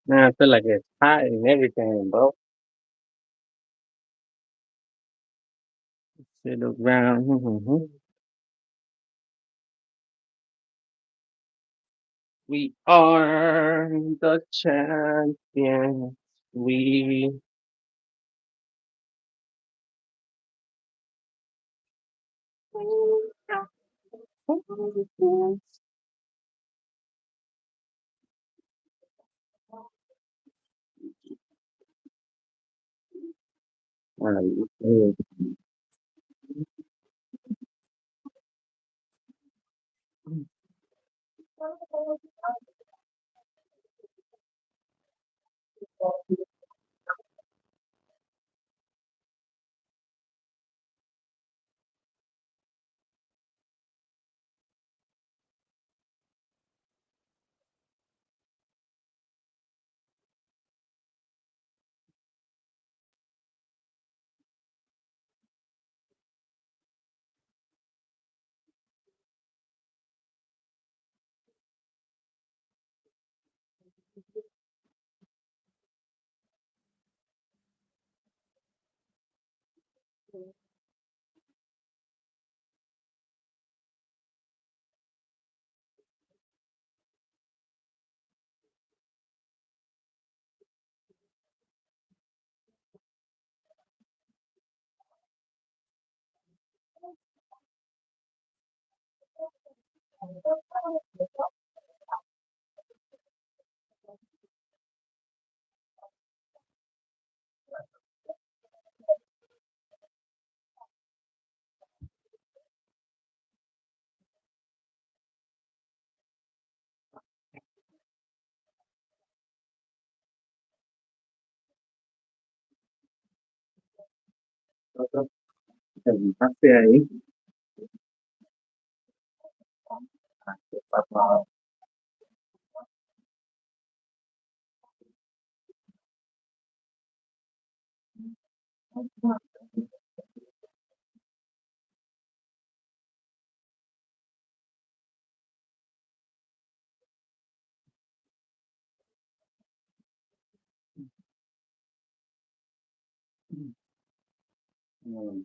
Man, I feel like it's hot and everything, bro. Sit around. We are the champions. We happy ahí.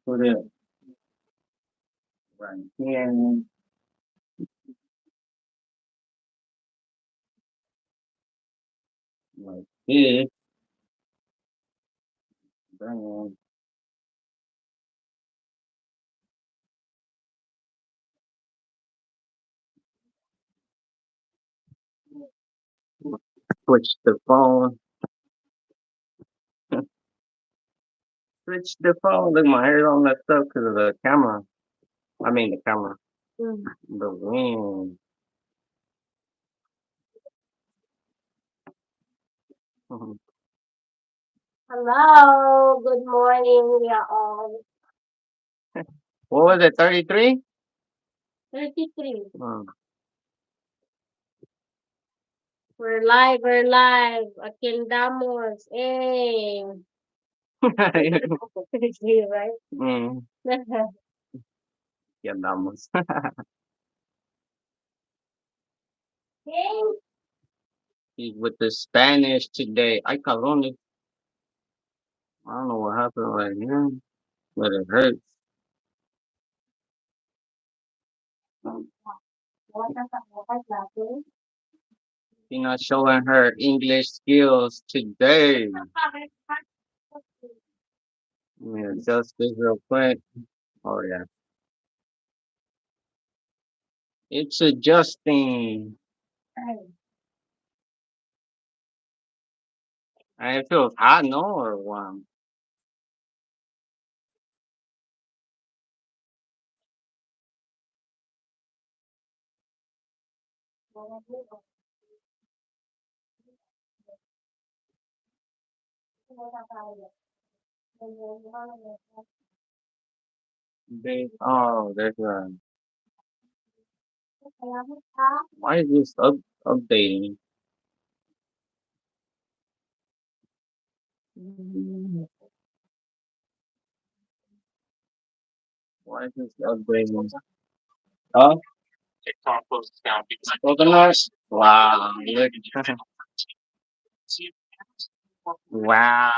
Put it right here, like this. Bring switch the phone. Switch the phone. Look, my hair's all messed up because of the camera. I mean, the camera. The wind. Hello, good morning, we are all What was it, 33? 33. Oh. We're live. Akindamos. Hey. Right? Mm, ya andamos. Hey. He's with the Spanish today. Ay, cabrón. I don't know what happened right here, but it hurts. She's not showing her English skills today. Let me adjust this real quick. Oh, yeah. It's adjusting. And it feels hot, no, or warm? Oh, there's a. Why is this updating? Why is this updating? Huh? Coconuts? Wow. Look. Wow.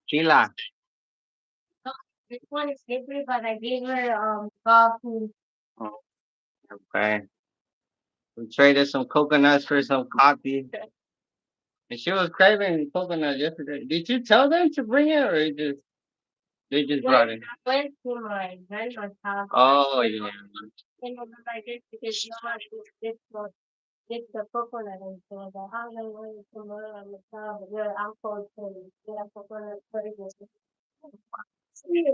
Sheila. This one is slippery, but I gave her coffee. Oh, okay. We traded some coconuts for some coffee. And she was craving coconut yesterday. Did you tell them to bring it or they just brought it? Went to my grandma's house. Oh yeah. And I did because she wanted to get the coconut and so the house I wanted to learn on the top of your uncle to get a coconut for you. Yeah.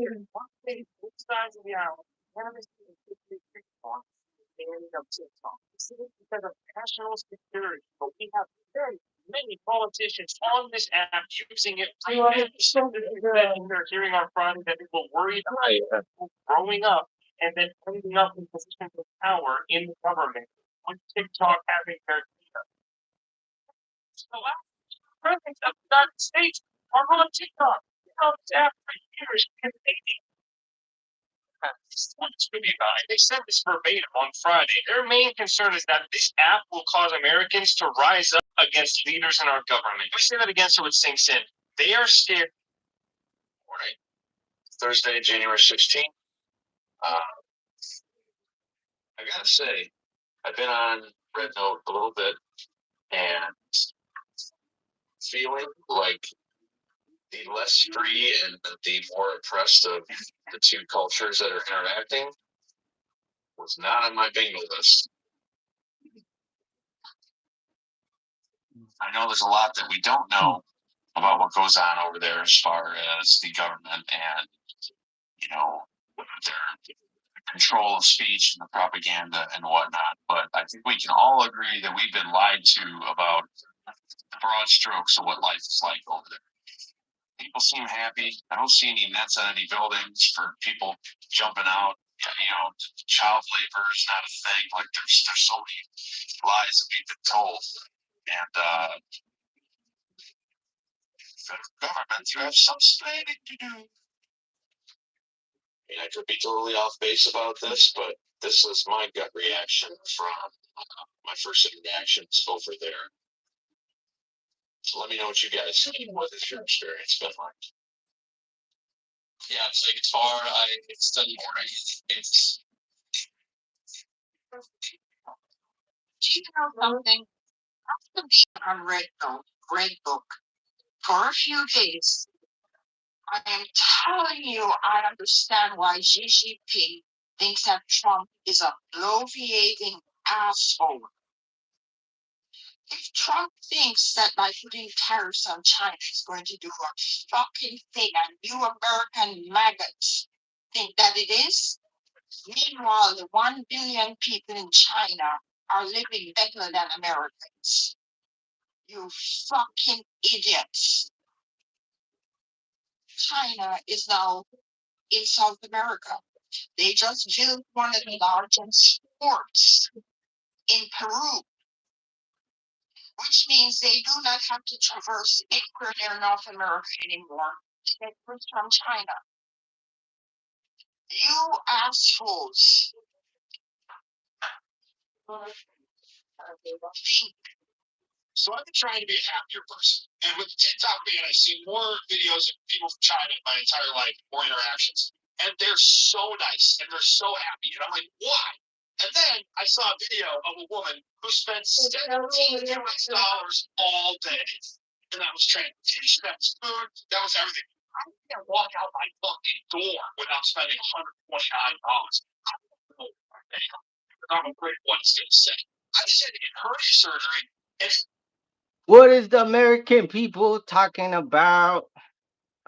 What is the American people talking about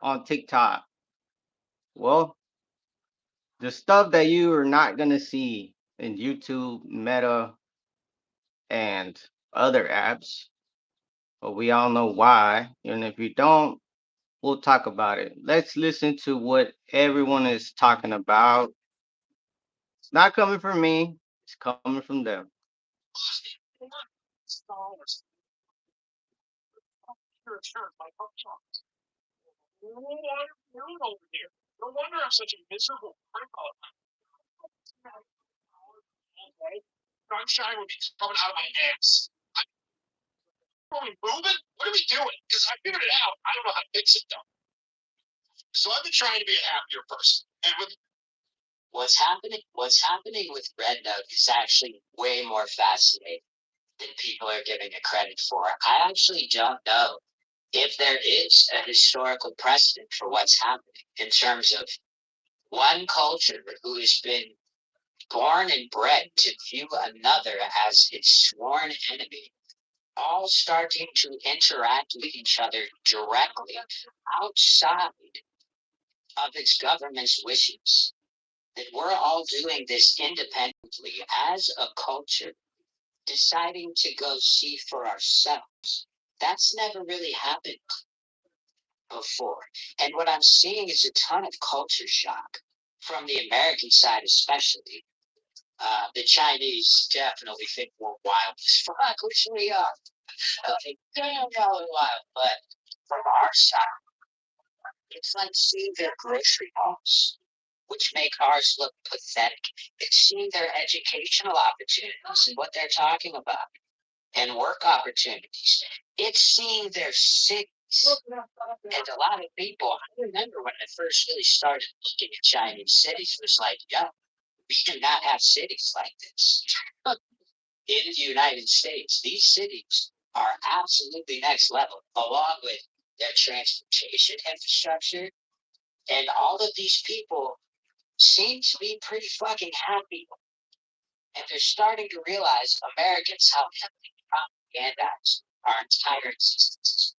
on TikTok? Well, the stuff that you are not gonna see in YouTube, Meta, and other apps, but we all know why. And if you don't, we'll talk about it. Let's listen to what everyone is talking about. It's not coming from me, it's coming from them. Are we moving? What are we doing? Because I figured it out. I don't know how to fix it though. So I've been trying to be a happier person. And with what's happening with Red Note is actually way more fascinating than people are giving it credit for. I actually don't know if there is a historical precedent for what's happening in terms of one culture who has been born and bred to view another as its sworn enemy, all starting to interact with each other directly outside of its government's wishes. That we're all doing this independently as a culture, deciding to go see for ourselves. That's never really happened before. And what I'm seeing is a ton of culture shock from the American side, especially. The Chinese definitely think we're wild as fuck, which we are. Like, damn, y'all are wild. But from our side, it's like seeing their grocery hauls, which make ours look pathetic. It's seeing their educational opportunities and what they're talking about, and work opportunities. It's seeing their cities. And a lot of people, I remember when I first really started looking at Chinese cities, was like, yo, we do not have cities like this. In the United States, these cities are absolutely next level, along with their transportation infrastructure. And all of these people seem to be pretty fucking happy. And they're starting to realize, Americans, how heavily propagandize our entire existence.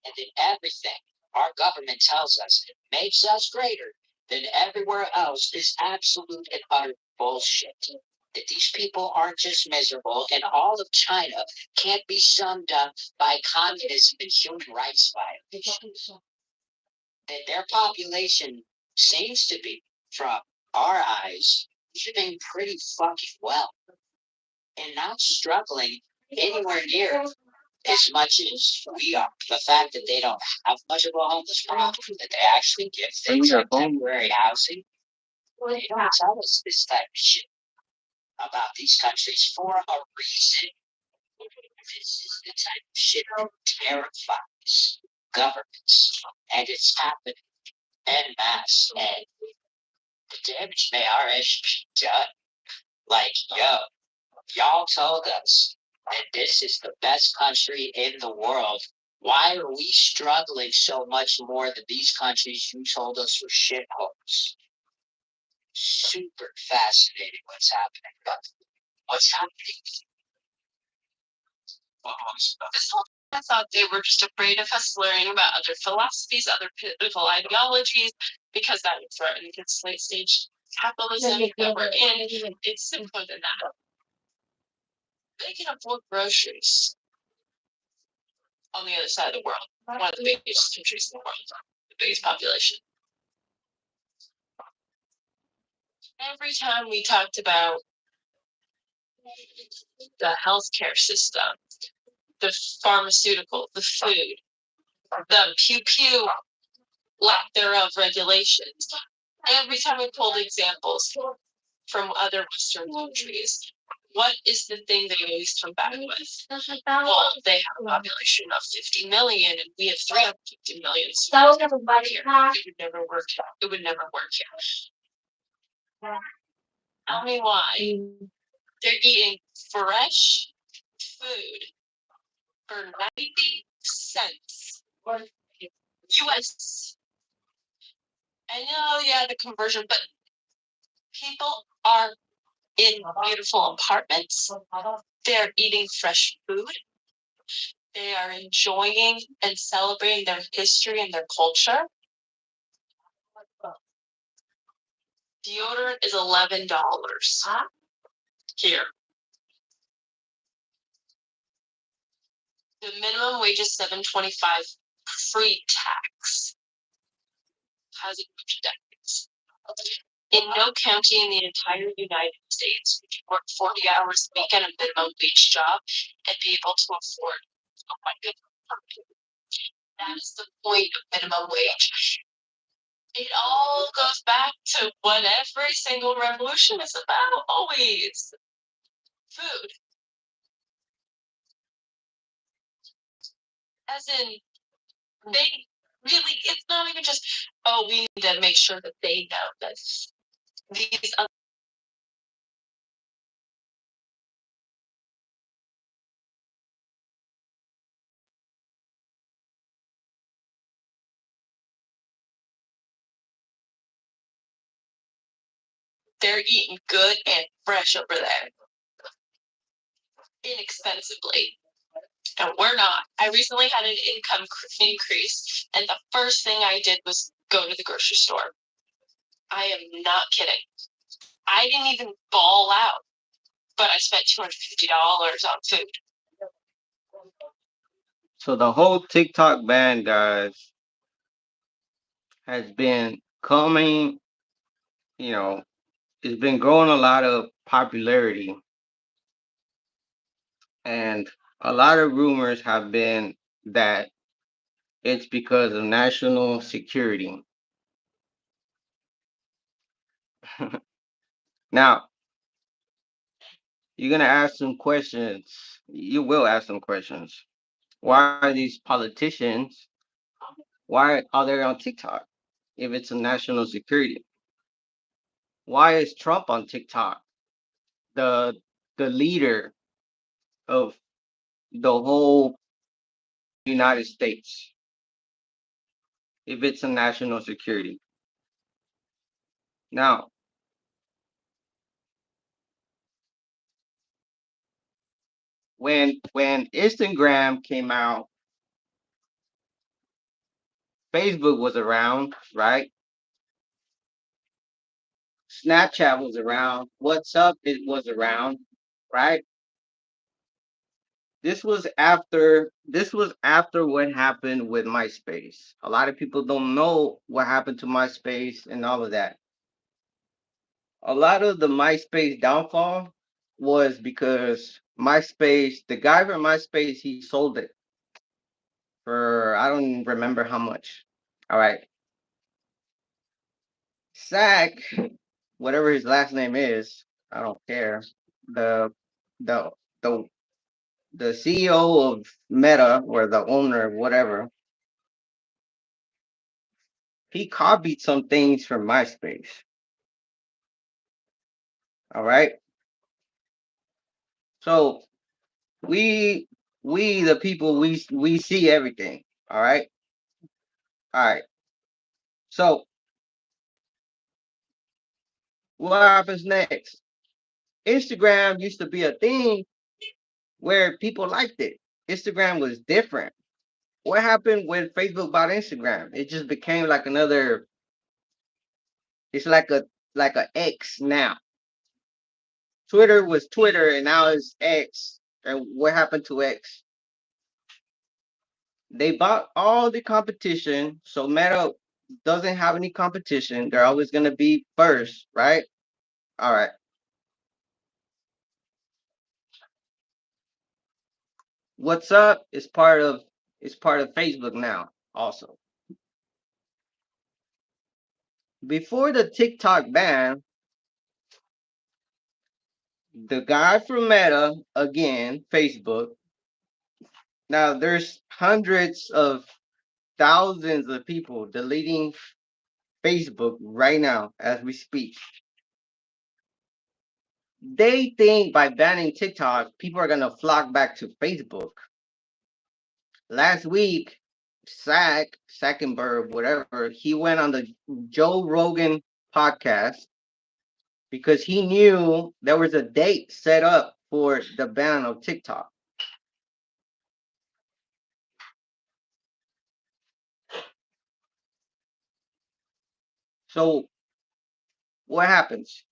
And that everything our government tells us makes us greater than everywhere else is absolute and utter bullshit. That these people aren't just miserable, and all of China can't be summed up by communism and human rights violations. That their population seems to be, from our eyes, living pretty fucking well and not struggling anywhere near as much as we are. The fact that they don't have much of a homeless problem, that they actually give things like temporary housing, they don't tell us this type of shit about these countries for a reason. This is the type of shit that terrifies governments, and it's happening en masse, and the damage may already be done. Like, yo, y'all told us that this is the best country in the world. Why are we struggling so much more than these countries you told us were shitholes? Super fascinating what's happening. But what's happening? This whole time I thought they were just afraid of us learning about other philosophies, other political ideologies, because that would threaten this late stage capitalism that we're in. It's simpler than that. They can afford groceries on the other side of the world, one of the biggest countries in the world, the biggest population. Every time we talked about the healthcare system, the pharmaceutical, the food, the pew pew lack thereof regulations, every time we pulled examples from other Western countries, what is the thing they always come back with? Well, they have a population of 50 million and we have 350 million. So it would never work here. It would never work. It would never work here. Tell me why. They're eating fresh food for 90 cents US. I know, yeah, the conversion, but people are in beautiful apartments. They're eating fresh food. They are enjoying and celebrating their history and their culture. Deodorant is $11 here. The minimum wage is $7.25 pre-tax. Hasn't reached decades. In no county in the entire United States would you work 40 hours a week at a minimum wage job and be able to afford a good apartment. That is the point of minimum wage. It all goes back to what every single revolution is about, always. Food. As in, they really, it's not even just, oh, we need to make sure that they know this. These other, they're eating good and fresh over there, inexpensively. And we're not. I recently had an income increase, and the first thing I did was go to the grocery store. I am not kidding. I didn't even ball out, but I spent $250 on food. So the whole TikTok ban, guys, has been coming, you know, it's been growing a lot of popularity, and a lot of rumors have been that it's because of national security. Now, you're gonna ask some questions. You will ask some questions. Why are these politicians? Why are they on TikTok if it's a national security? Why is Trump on TikTok? The the leader of the whole United States if it's a national security. Now, when Instagram came out, Facebook was around, right? Snapchat was around, WhatsApp it was around, right? This was after what happened with MySpace. A lot of people don't know what happened to MySpace and all of that. A lot of the MySpace downfall was because MySpace, the guy from MySpace, he sold it for I don't remember how much. All right. Zach, whatever his last name is, I don't care. The the the the CEO of Meta or the owner, whatever, he copied some things from MySpace. All right. So we we the people we see everything. All right. All right. So what happens next? Instagram used to be a thing where people liked it. Instagram was different. What happened when Facebook bought Instagram? It just became like another. It's like a X now. Twitter was Twitter, and now it's X. And what happened to X? They bought all the competition, so Meta doesn't have any competition. They're always gonna be first, right? All right. What's up is part of Facebook now. Also, before the TikTok ban, the guy from Meta, again, Facebook. Now there's hundreds of thousands of people deleting Facebook right now as we speak. They think by banning TikTok, people are gonna flock back to Facebook. Last week, Sackenberg, whatever, he went on the Joe Rogan podcast because he knew there was a date set up for the ban of TikTok. So what happens?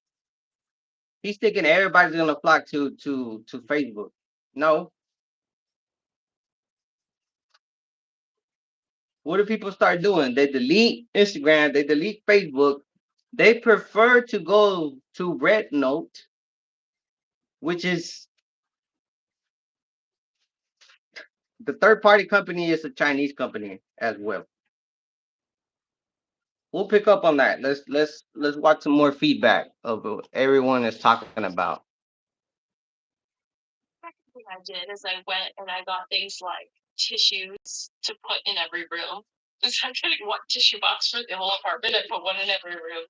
He's thinking everybody's gonna flock to Facebook. No. What do people start doing? They delete Instagram, they delete Facebook. They prefer to go to Red Note, which is the third party company is a Chinese company as well. We'll pick up on that. Let's watch some more feedback of what everyone is talking about. Second thing I did is I went and I got things like tissues to put in every room. Instead of getting one tissue box for the whole apartment, I put one in every room.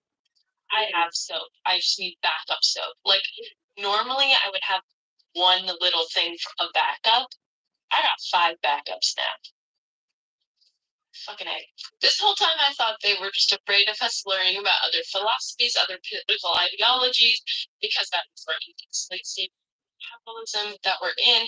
I have soap. I just need backup soap. Like, normally I would have one little thing for a backup. I got 5 backups now. Fucking A. This whole time I thought they were just afraid of us learning about other philosophies, other political ideologies, because that was for slave capitalism that we're in.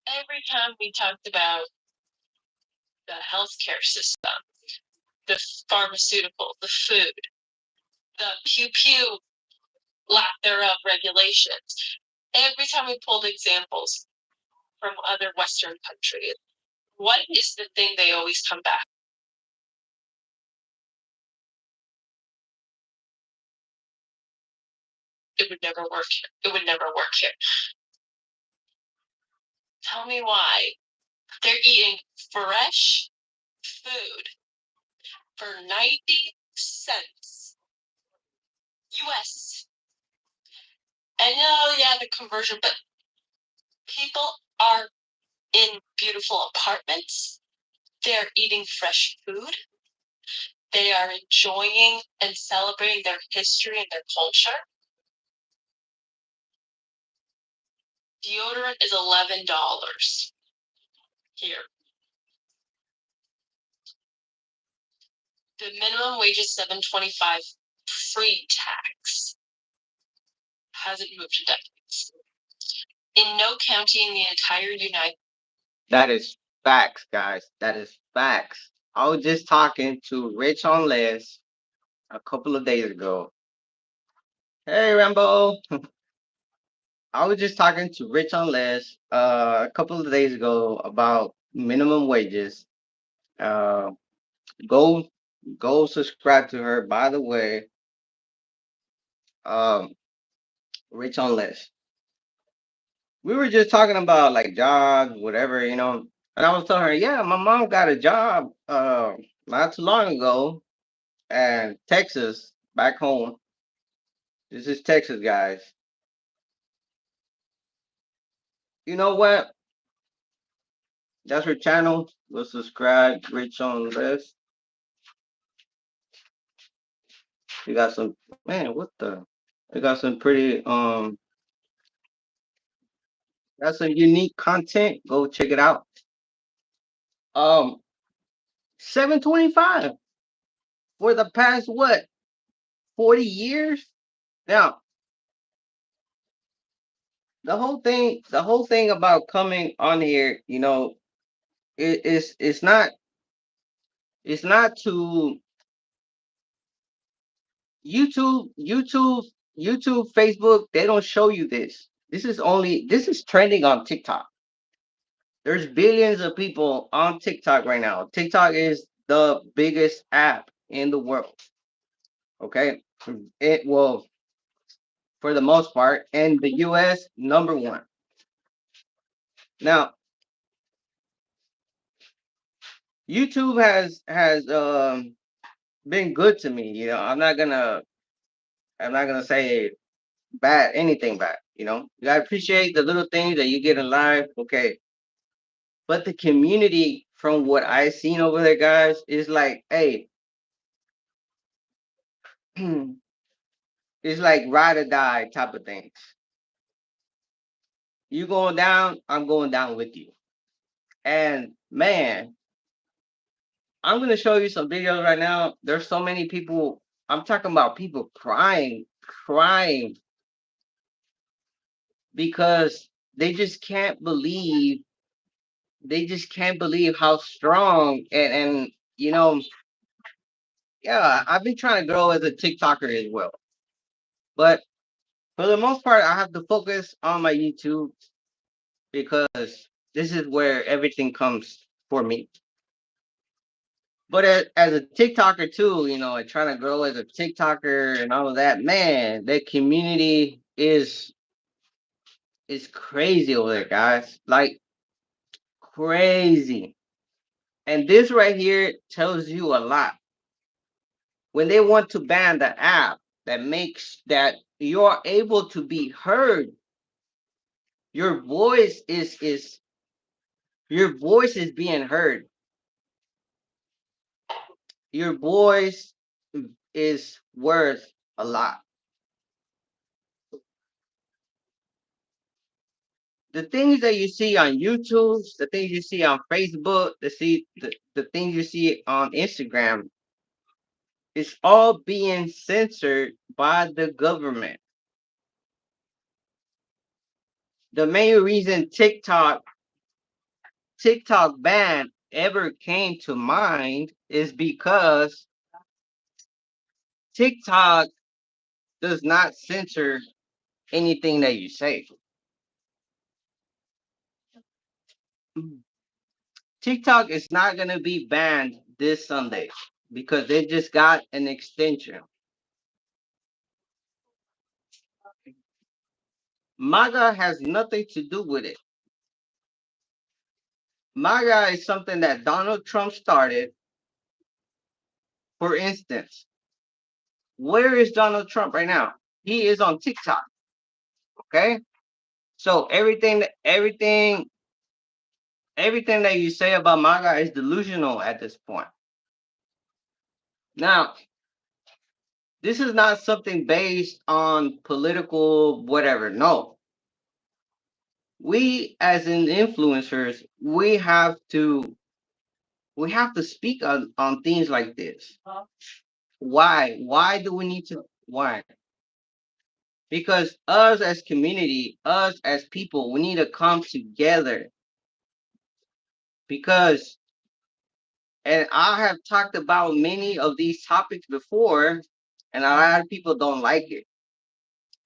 Every time we talked about the healthcare system, the pharmaceutical, the food, the pew pew lack thereof regulations. Every time we pulled examples from other Western countries, what is the thing they always come back? It would never work here. It would never work here. Tell me why. They're eating fresh food for 90 cents US. And yeah, the conversion, but people are in beautiful apartments. They're eating fresh food. They are enjoying and celebrating their history and their culture. Deodorant is $11 here. The minimum wage is $7.25 pre-tax. Hasn't moved in decades. In no county in the entire United. That is facts, guys. That is facts. I was just talking to Rich on Les a couple of days ago. Hey, Rambo. I was just talking to Rich on Les a couple of days ago about minimum wages. Uh, go go subscribe to her. By the way, um, Rich on Les. We were just talking about like jobs, whatever, And I was telling her, yeah, my mom got a job not too long ago in Texas, back home. This is Texas, guys. You know what? That's her channel. Go subscribe, Rich on Les. We got some man, what the? We got some pretty got some unique content. Go check it out. Um 725 for the past what? 40 years? Now, the whole thing about coming on here, it's not to YouTube, Facebook, they don't show you this. This is trending on TikTok. There's billions of people on TikTok right now. TikTok is the biggest app in the world. Okay. It will, for the most part, and the US number one. Now, YouTube has been good to me. I'm not gonna say bad anything bad. I appreciate the little things that you get in life. Okay, but the community, from what I seen over there, guys, is like, hey, it's like ride or die type of things. You going down, I'm going down with you. And man, I'm gonna show you some videos right now. There's so many people. I'm talking about people crying because they just can't believe how strong and yeah, I've been trying to grow as a TikToker as well. But for the most part, I have to focus on my YouTube because this is where everything comes for me. But as a TikToker too, and trying to grow as a TikToker and all of that, man, the community is crazy over there, guys. Like crazy. And this right here tells you a lot. When they want to ban the app that makes that you're able to be heard, your voice is being heard. Your voice is worth a lot. The things that you see on YouTube, the things you see on Facebook, the things you see on Instagram, it's all being censored by the government. The main reason TikTok ban ever came to mind is because TikTok does not censor anything that you say. TikTok is not going to be banned this Sunday because they just got an extension. MAGA has nothing to do with it. MAGA is something that Donald Trump started. For instance, where is Donald Trump right now? He is on TikTok. Okay, so everything that you say about MAGA is delusional at this point. Now, this is not something based on political whatever. No, we as in influencers, we have to speak on things like this. Why do we need to? Why? Because us as community, us as people, we need to come together. Because, and I have talked about many of these topics before, and a lot of people don't like it.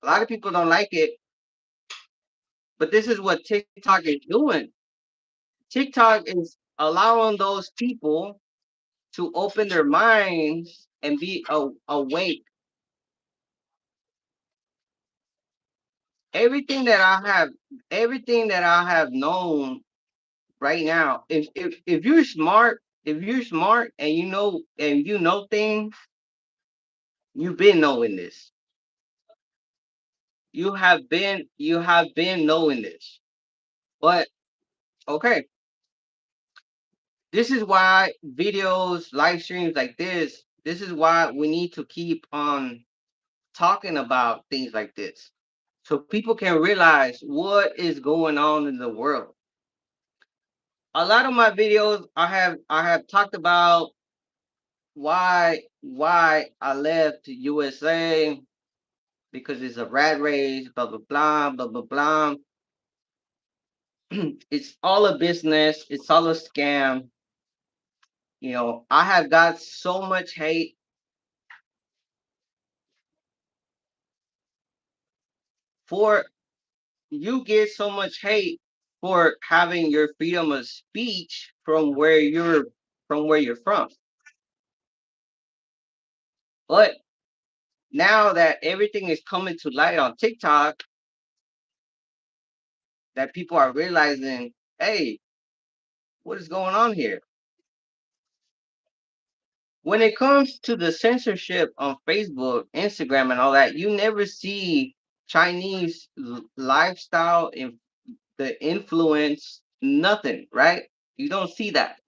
A lot of people don't like it, but this is what TikTok is doing. TikTok is allowing those people to open their minds and be awake. Everything that I have, everything that I have known right now, if you're smart and you know things, you've been knowing this. You have been knowing this. But okay, this is why videos, live streams like this is why we need to keep on talking about things like this. So people can realize what is going on in the world. A lot of my videos I have talked about why I left USA because it's a rat race, blah blah blah blah blah blah. It's all a business. It's all a scam. I have got so much hate for you. Get so much hate for having your freedom of speech from where you're from. But now that everything is coming to light on TikTok, that people are realizing, hey, what is going on here? When it comes to the censorship on Facebook, Instagram, and all that, you never see Chinese lifestyle and the influence, nothing, right? You don't see that.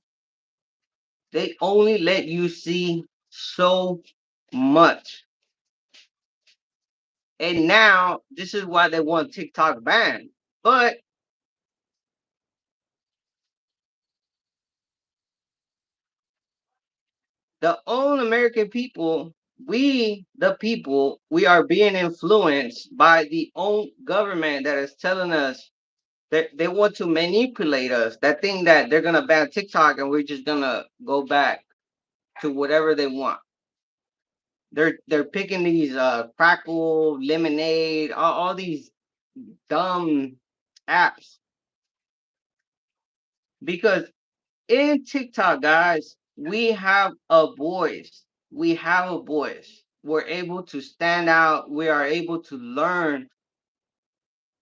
They only let you see so much. And now this is why they want TikTok banned. But the own American people, the people, we are being influenced by the own government that is telling us that they want to manipulate us. That thing that they're gonna ban TikTok and we're just gonna go back to whatever they want. They're picking these crackle, lemonade, all these dumb apps because in TikTok, guys, we have a voice. We have a voice. We're able to stand out. We are able to learn.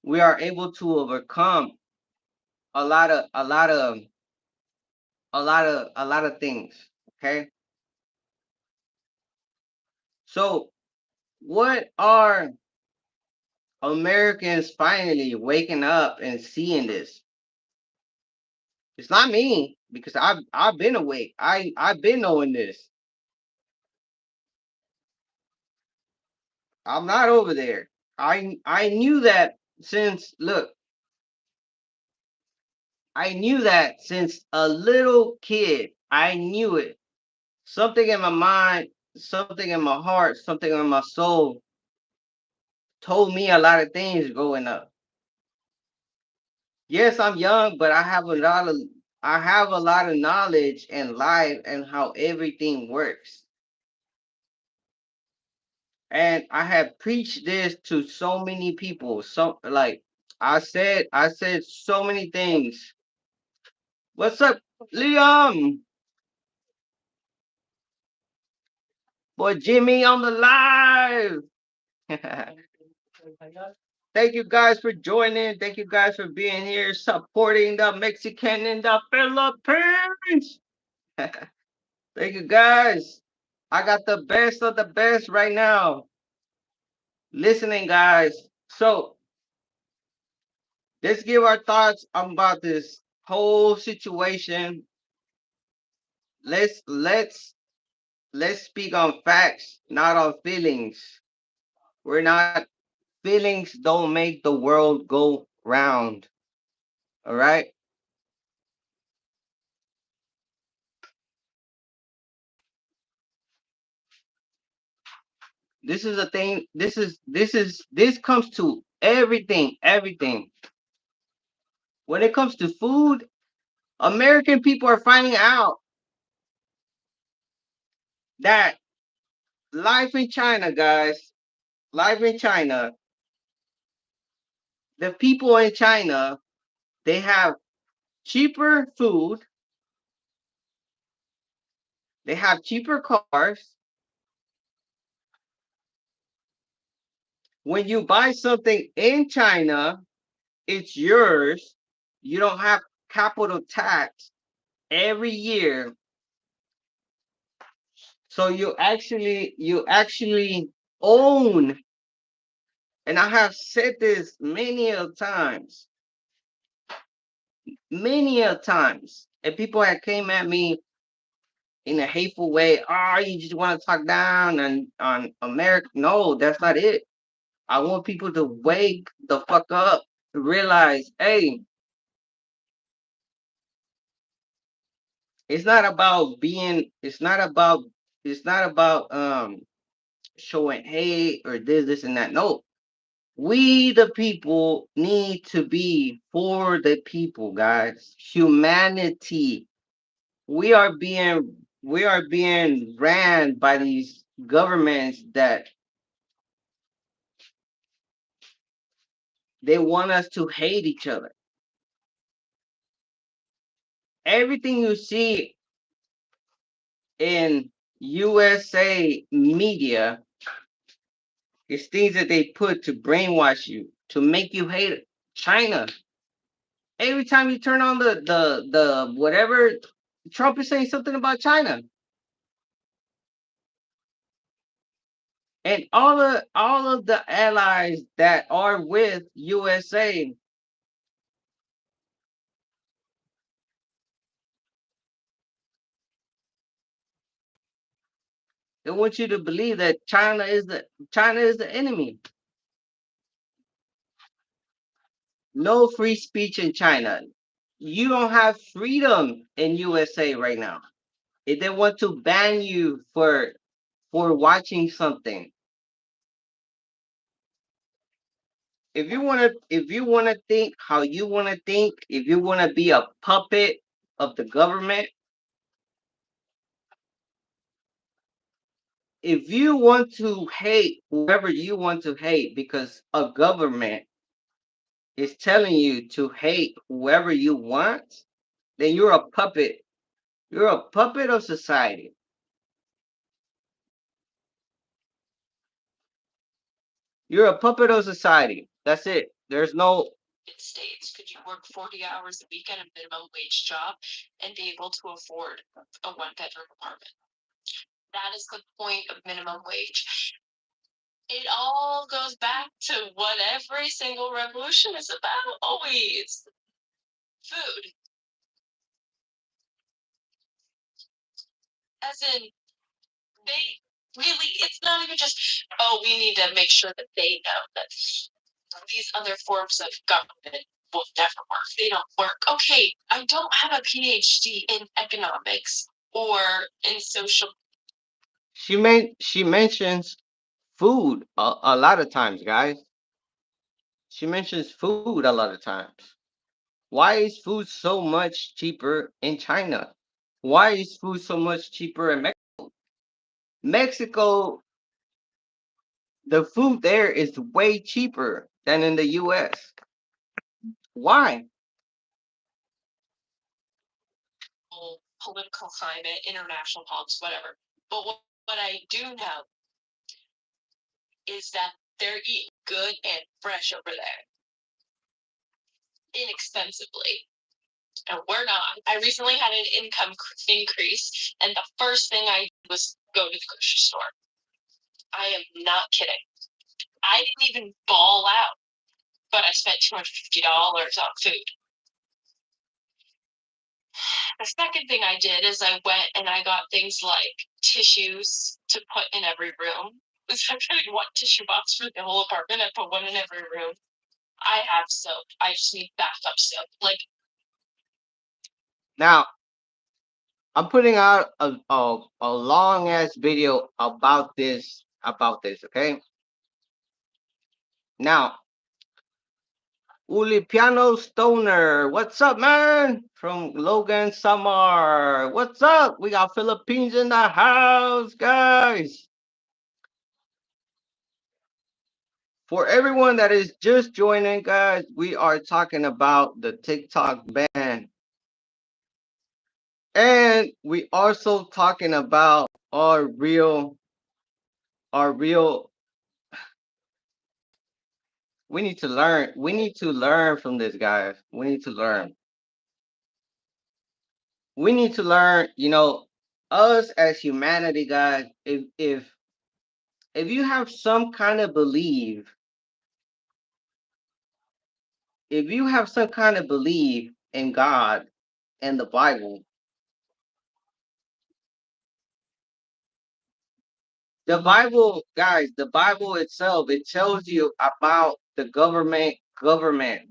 We are able to overcome a lot of a lot of things. Okay, so what are Americans finally waking up and seeing this? It's not me because I've been awake. I've been knowing this. I'm not over there. I knew that since look, I knew that since a little kid. I knew it. Something in my mind, something in my heart, something in my soul told me a lot of things growing up. Yes, I'm young, but I have a lot of knowledge and life and how everything works. And I have preached this to so many people. So like I said so many things. What's up, Liam? Boy Jimmy on the live. Thank you guys for joining. Thank you guys for being here, supporting the Mexican in the Philippines. Thank you guys. I got the best of the best right now. Listening, guys. So let's give our thoughts about this whole situation. Let's speak on facts, not on feelings. We're not feelings don't make the world go round. All right. This is a thing. This comes to everything. Everything. When it comes to food, American people are finding out that life in China, guys, life in China, the people in China, they have cheaper food, they have cheaper cars. When you buy something in China, it's yours. You don't have capital tax every year. So you actually own, and I have said this many a times, and people have came at me in a hateful way. Oh, you just want to talk down on America. No, that's not it. I want people to wake the fuck up, realize, hey, it's not about showing hate or this and that. No. We the people need to be for the people, guys. Humanity. We are being ran by these governments that they want us to hate each other. Everything you see in USA media is things that they put to brainwash you, to make you hate China. Every time you turn on the whatever, Trump is saying something about China. And all of the allies that are with USA, they want you to believe that China is the enemy. No free speech in China. You don't have freedom in USA right now. If they want to ban you for watching something, if you want to think how you want to think, if you want to be a puppet of the government, if you want to hate whoever you want to hate because a government is telling you to hate whoever you want, then you're a puppet. You're a puppet of society. You're a puppet of society. That's it. There's no. States, could you work 40 hours a week at a minimum wage job and be able to afford a one-bedroom apartment? That is the point of minimum wage. It all goes back to what every single revolution is about, always food. As in, they really, it's not even just, oh, we need to make sure that they know that these other forms of government will never work. They don't work. Okay, I don't have a PhD in economics or in social. She mentions food a lot of times, guys. She mentions food a lot of times. Why is food so much cheaper in China? Why is food so much cheaper in Mexico? Mexico, the food there is way cheaper than in the US. Why? Political climate, international politics, whatever. But what I do know is that they're eating good and fresh over there, inexpensively. And we're not. I recently had an income increase, and the first thing I did was go to the grocery store. I am not kidding. I didn't even ball out, but I spent $250 on food. The second thing I did is I went and I got things like tissues to put in every room. Instead of getting one tissue box for the whole apartment, I put one in every room. I have soap. I just need backup soap. Like, Now, I'm putting out a long ass video about this, okay? Now, Ulipiano Stoner, what's up, man? From Logan Samar, what's up? We got Philippines in the house, guys. For everyone that is just joining, guys, we are talking about the TikTok ban. And we also talking about our real we need to learn from this, guys. We need to learn. We need to learn, us as humanity, guys, if you have some kind of belief, if you have some kind of belief in God and the Bible, the Bible, guys, the Bible itself, it tells you about the government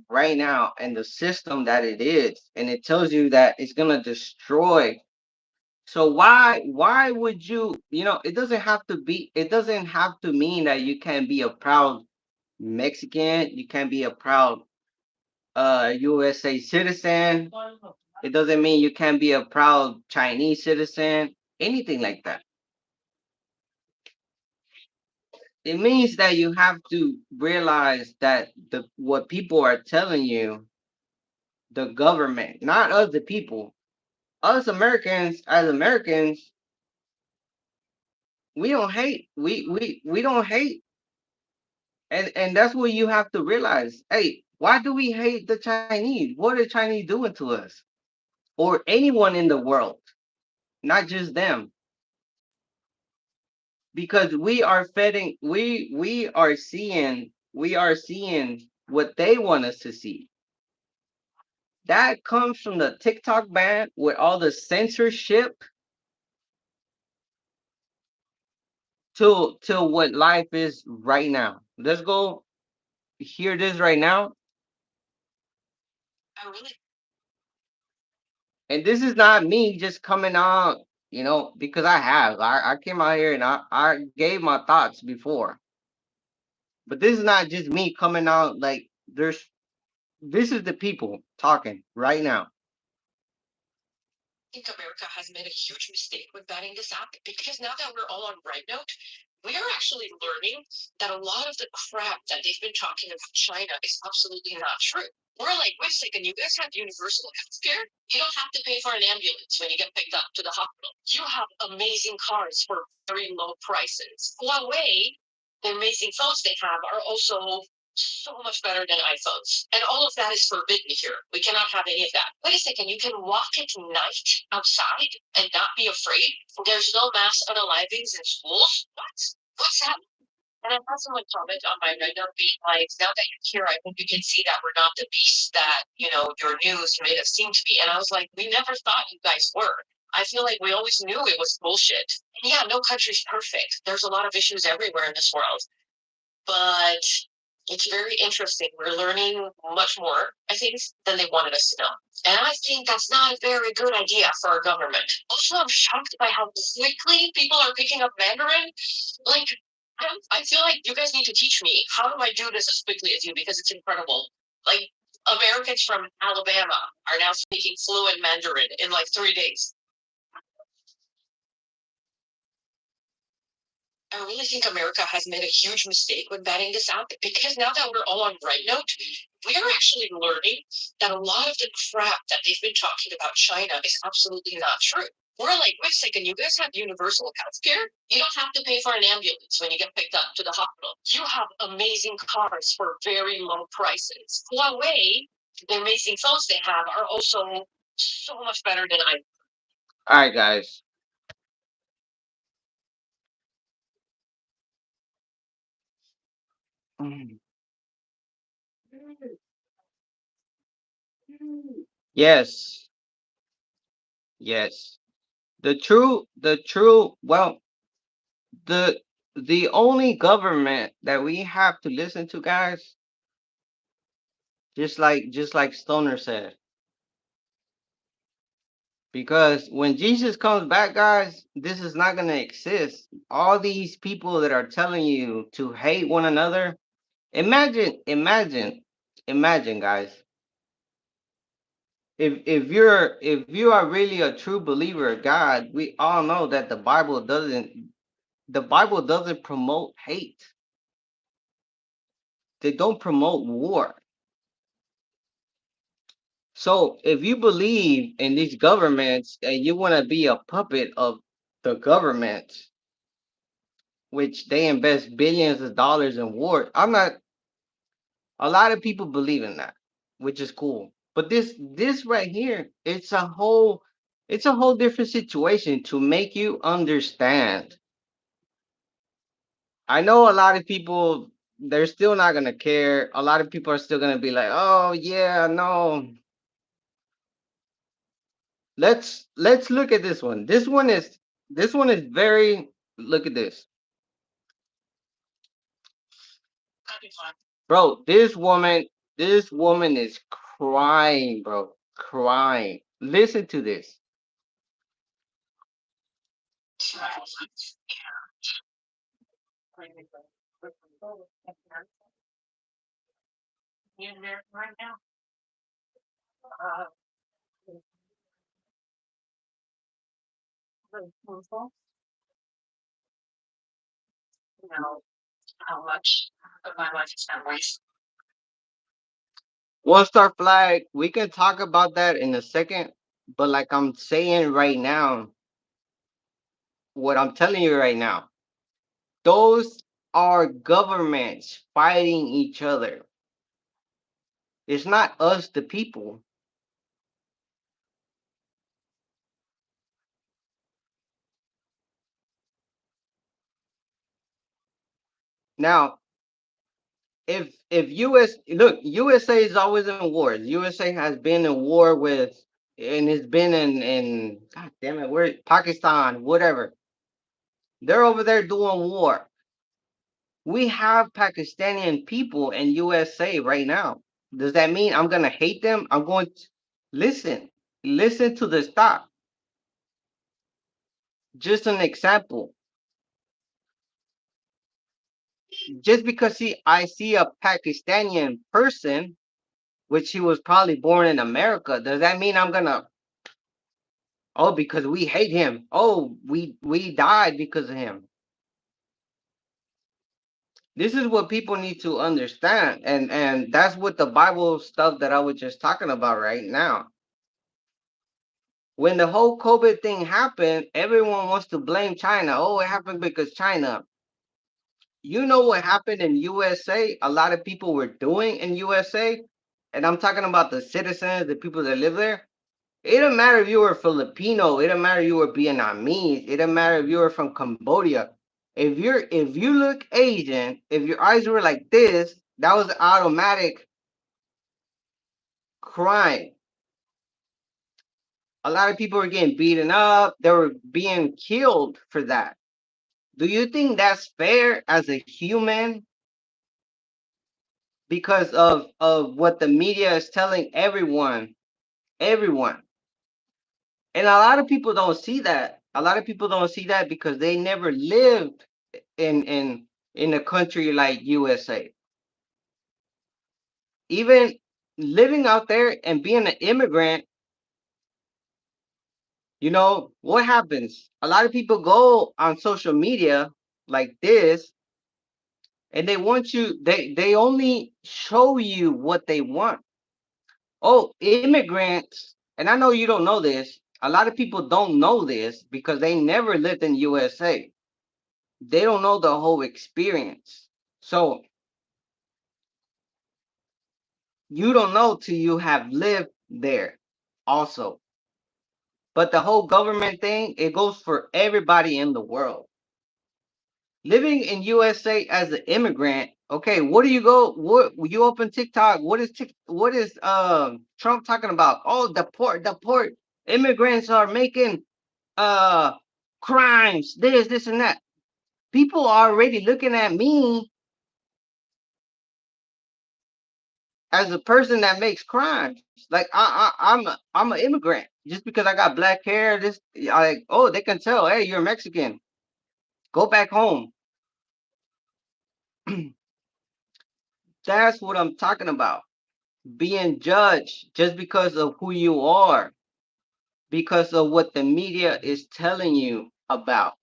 right now and the system that it is. And it tells you that it's gonna destroy. So why would you, it doesn't have to mean that you can be a proud Mexican, you can be a proud USA citizen. It doesn't mean you can be a proud Chinese citizen, anything like that. It means that you have to realize that the what people are telling you, the government, not us the people, us Americans, as Americans, we don't hate. We don't hate. And that's what you have to realize. Hey, why do we hate the Chinese? What are Chinese doing to us? Or anyone in the world, not just them. Because we are seeing what they want us to see. That comes from the TikTok ban with all the censorship to what life is right now. Let's go hear this right now. I really. And this is not me just coming out, because I came out here and I gave my thoughts before. But this is not just me coming out like this is the people talking right now. Think America has made a huge mistake with banning this app because now that we're all on Red Note, we are actually learning that a lot of the crap that they've been talking about China is absolutely not true. We're like, wait a second, you guys have universal health care? You don't have to pay for an ambulance when you get picked up to the hospital. You have amazing cars for very low prices. Huawei, the amazing phones they have are also so much better than iPhones. And all of that is forbidden here. We cannot have any of that. Wait a second, you can walk at night outside and not be afraid? There's no mass unalivings in schools? What? What's that? And I had someone comment on my Reddit being like, now that you're here, I hope you can see that we're not the beast that, your news made us seem to be. And I was like, we never thought you guys were. I feel like we always knew it was bullshit. And yeah, no country's perfect. There's a lot of issues everywhere in this world. But it's very interesting. We're learning much more, I think, than they wanted us to know. And I think that's not a very good idea for our government. Also, I'm shocked by how quickly people are picking up Mandarin. Like, I feel like you guys need to teach me how do I do this as quickly as you because it's incredible. Like, Americans from Alabama are now speaking fluent Mandarin in like 3 days. I really think America has made a huge mistake when banning this app because now that we're all on Note, we are actually learning that a lot of the crap that they've been talking about China is absolutely not true. We're like, wait a second, you guys have universal health care? You don't have to pay for an ambulance when you get picked up to the hospital. You have amazing cars for very low prices. Huawei, the amazing phones they have are also so much better than I. All right, guys. Mm. Yes, yes. Well, the the only government that we have to listen to, guys, just like Stoner said, because when Jesus comes back, guys, this is not gonna exist. All these people that are telling you to hate one another, imagine, guys. If you are really a true believer of God, we all know that the Bible doesn't promote hate. They don't promote war. So if you believe in these governments and you want to be a puppet of the government, which they invest billions of dollars in war, I'm not. A lot of people believe in that, which is cool. But this right here, it's a whole different situation to make you understand. I know a lot of people they're still not gonna care. A lot of people are still gonna be like, "Oh yeah, no." Let's look at this one. This one is very. Look at this, bro. This woman is crying, bro, crying. Listen to this. One star flag. We can talk about that in a second, but like I'm saying right now, what I'm telling you right now, those are governments fighting each other. It's not us, the people. Now, if USA is always in wars. USA has been in war with, and it's been in God damn it, where Pakistan, whatever. They're over there doing war. We have Pakistani people in USA right now. Does that mean I'm gonna hate them? I'm going to listen. Listen to the stop. Just an example. Just because I see a Pakistani person, which he was probably born in America, does that mean I'm gonna? Oh, because we hate him. Oh, we died because of him. This is what people need to understand, and that's what the Bible stuff that I was just talking about right now. When the whole COVID thing happened, everyone wants to blame China. Oh, it happened because China. You know what happened in USA? A lot of people were doing in USA, and I'm talking about the citizens, the people that live there. It don't matter if you were Filipino. It don't matter if you were Vietnamese. It don't matter if you were from Cambodia. If you look Asian, if your eyes were like this, that was automatic crime. A lot of people were getting beaten up. They were being killed for that. Do you think that's fair as a human because of what the media is telling everyone? Everyone. And a lot of people don't see that. A lot of people don't see that because they never lived in a country like USA. Even living out there and being an immigrant, what happens? A lot of people go on social media like this, and they only show you what they want. Oh, immigrants, and I know you don't know this. A lot of people don't know this because they never lived in USA. They don't know the whole experience. So you don't know till you have lived there also. But the whole government thing, it goes for everybody in the world. Living in USA as an immigrant, okay, what do you go what you open TikTok, what is Trump talking about? Oh, deport immigrants are making uh crimes, this and that. People are already looking at me as a person that makes crimes. Like I'm an immigrant. Just because I got black hair, this like oh they can tell, hey, you're Mexican. Go back home. That's what I'm talking about. Being judged just because of who you are, because of what the media is telling you about.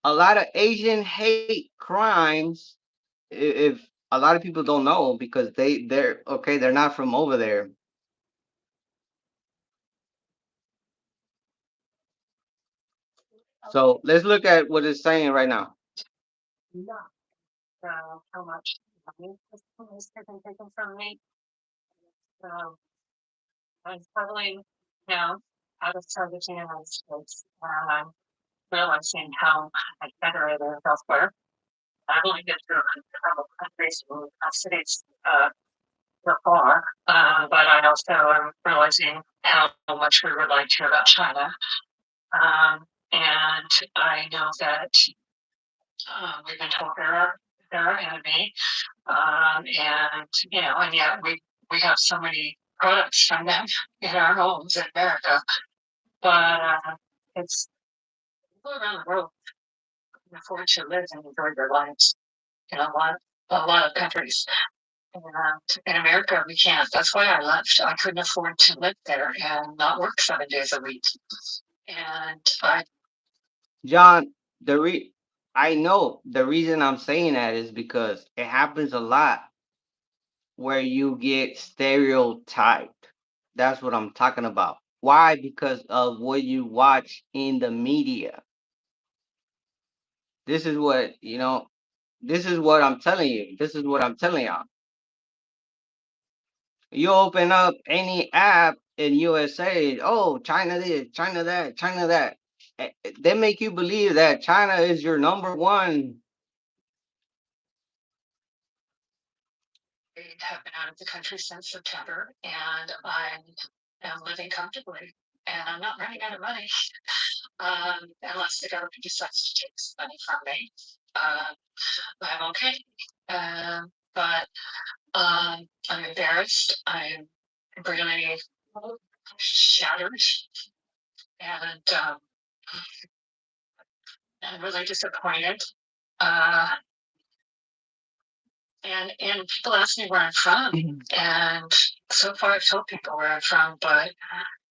A lot of Asian hate crimes. If a lot of people don't know because they're okay, they're not from over there. So let's look at what it's saying right now. Not how much money has been taken from me. Um, I'm traveling now out of the United States, and I'm realizing how much better it is elsewhere. I've only been to a couple of countries and cities before, but I also am realizing how much we relate to about China. And I know that we've been told they're our enemy, and and yet we have so many products from them in our homes in America. But it's people around the world can afford to live and enjoy their lives in a lot of countries. And in America, we can't. That's why I left. I couldn't afford to live there and not work 7 days a week. And I John, the re I know the reason I'm saying that is because it happens a lot where you get stereotyped. That's what I'm talking about. Why? Because of what you watch in the media. This is this is what I'm telling you. This is what I'm telling y'all. You open up any app in USA, oh, China this, China that, China that. They make you believe that China is your number one. have been out of the country since September, and I am living comfortably, and I'm not running out of money unless the government decides to take some money from me. Uh, I'm okay, but I'm embarrassed. I'm really shattered, and I'm really disappointed. Uh, and people ask me where I'm from, and so far I've told people where I'm from, but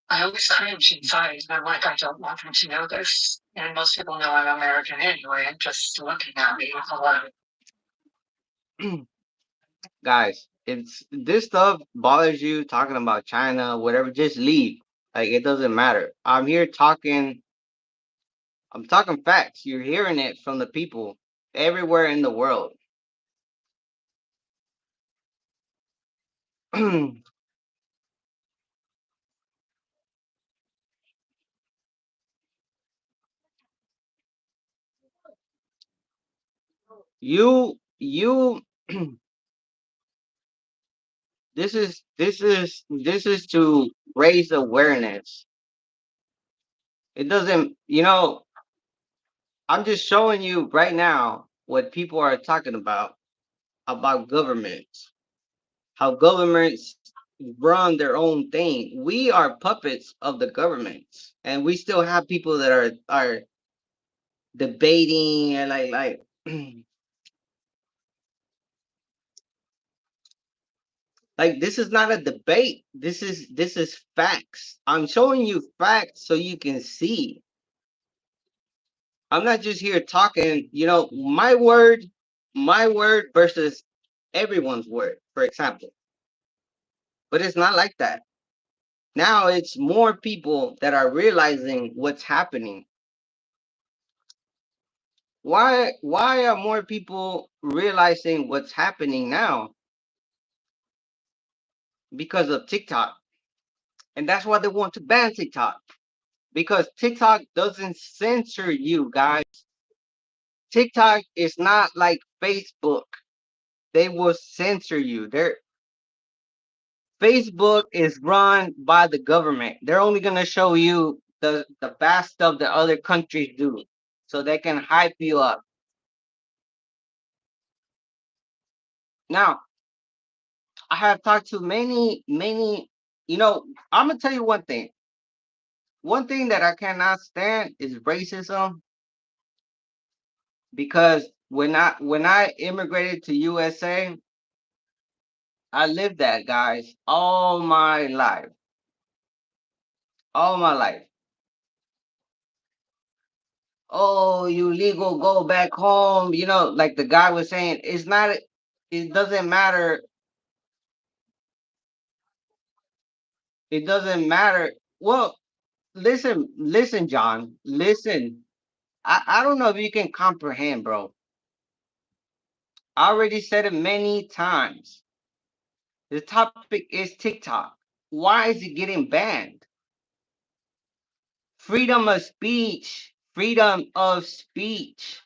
I always cringe inside, and I'm like, I don't want them to know this. And most people know I'm American anyway, and just looking at me alone. Guys, if this stuff bothers you, talking about China, whatever, just leave. Like it doesn't matter. I'm here talking. I'm talking facts. You're hearing it from the people everywhere in the world. you this is to raise awareness. It doesn't, I'm just showing you right now what people are talking about governments, how governments run their own thing. We are puppets of the governments, and we still have people that are debating and like this is not a debate. This is facts. I'm showing you facts so you can see. I'm not just here talking, my word versus everyone's word, for example. But it's not like that. Now it's more people that are realizing what's happening. Why are more people realizing what's happening now? Because of TikTok. And that's why they want to ban TikTok. Because TikTok doesn't censor you, guys. TikTok is not like Facebook. They will censor you. Facebook is run by the government. They're only gonna show you the bad stuff that other countries do, so they can hype you up. Now, I have talked to many. I'm gonna tell you one thing. One thing that I cannot stand is racism, because when I immigrated to USA, I lived that, guys, all my life. Oh, you legal, go back home. Like the guy was saying, it doesn't matter. It doesn't matter. Well, listen, John, listen. I don't know if you can comprehend, bro. I already said it many times. The topic is TikTok. Why is it getting banned? Freedom of speech, freedom of speech.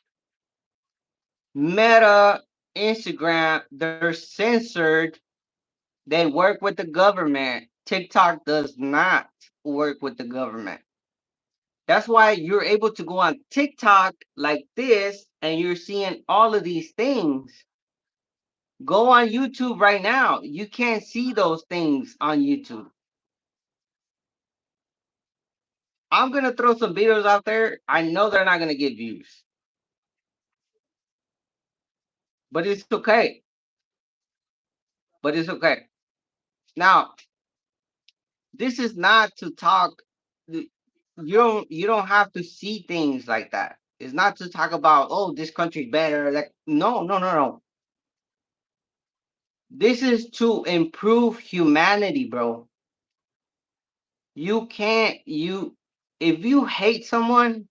Meta, Instagram, they're censored. They work with the government. TikTok does not work with the government. That's why you're able to go on TikTok like this and you're seeing all of these things. Go on YouTube right now. You can't see those things on YouTube. I'm going to throw some videos out there. I know they're not going to get views, but it's okay. But it's okay. Now, this is not to talk. You don't have to see things like that. It's not to talk about, oh, this country's better. Like, no, no, no, no. This is to improve humanity, bro. You can't you If you hate someone,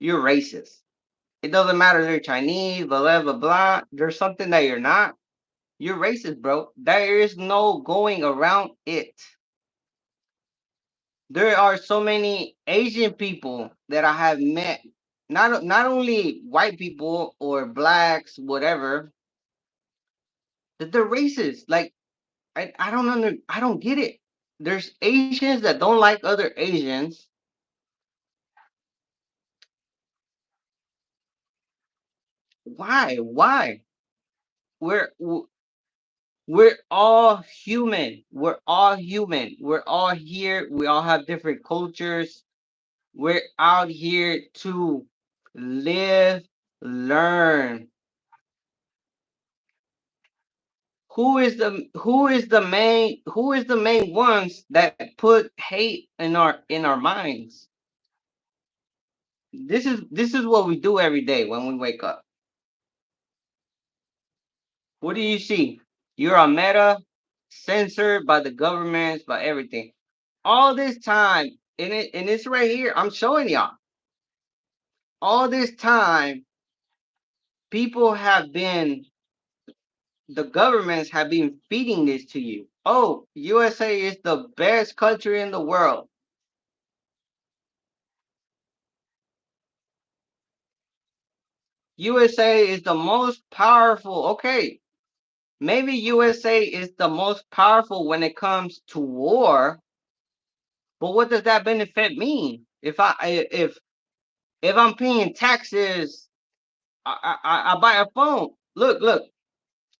you're racist. It doesn't matter they're Chinese, blah blah blah blah. There's something that you're not. You're racist, bro. There is no going around it. There are so many Asian people that I have met, not only white people or blacks, whatever, that they're racist. Like I don't get it. There's Asians that don't like other Asians. Why? Why? We're w- we're all human. We're all human. We're all here. We all have different cultures. We're out here to live, learn. Who is the main ones that put hate in our minds? This is what we do every day when we wake up. What do you see? You're a meta, censored by the governments, by everything. All this time, and it's right here. I'm showing y'all. All this time, people have been, the governments have been feeding this to you. Oh, USA is the best country in the world. USA is the most powerful. Okay, maybe USA is the most powerful when it comes to war, but what does that benefit mean? If I'm paying taxes, I buy a phone. Look,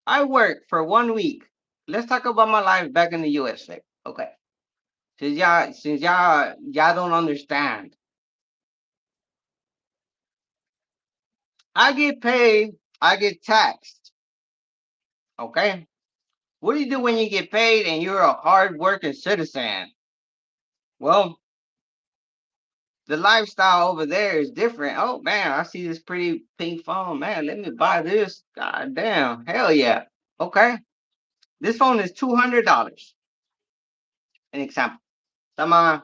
I worked for 1 week. Let's talk about my life back in the USA. Okay. Since y'all don't understand. I get paid, I get taxed. Okay. What do you do when you get paid and you're a hard working citizen? Well, the lifestyle over there is different. Oh man, I see this pretty pink phone. Man, let me buy this. God damn. Hell yeah. Okay. This phone is $200. An example. Come on.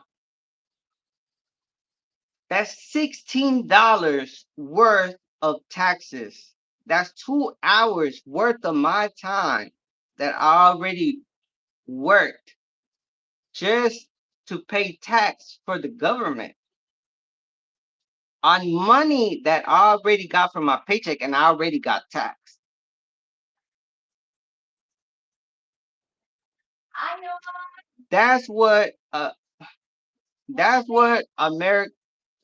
That's $16 worth of taxes. That's 2 hours worth of my time that I already worked just to pay tax for the government on money that I already got from my paycheck and I already got taxed. That's what America.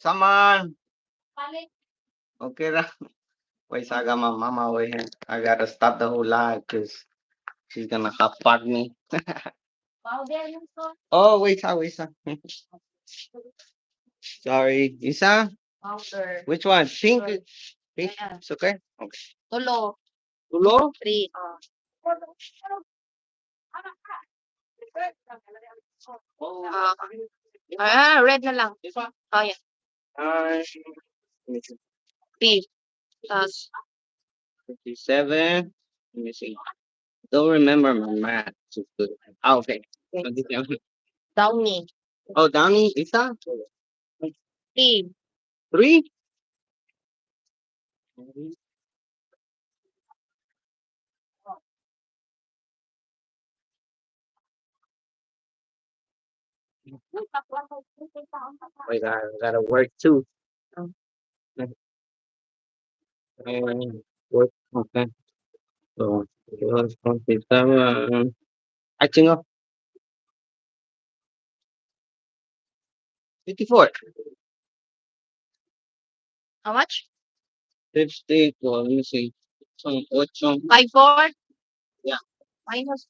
Come on. Okay. Wait, so I got my mama over here. I gotta stop the whole live because she's gonna hot fuck me. Oh, wait. Sorry. Isa? Which one? Pink? Pink? It's okay? Okay. Tulo? Red na lang. This one? Oh, yeah. Let me see. P. Tapos, 57. Let me see. Don't remember my math too good. Oh, okay. okay. 27. Downy. Oh, Donnie, Isa? P. 3? Wait, I gotta work too. Work. Okay. So, 27. I think of 54. How much? 50. Well, let me see. What song? 5-4? Yeah. Minus.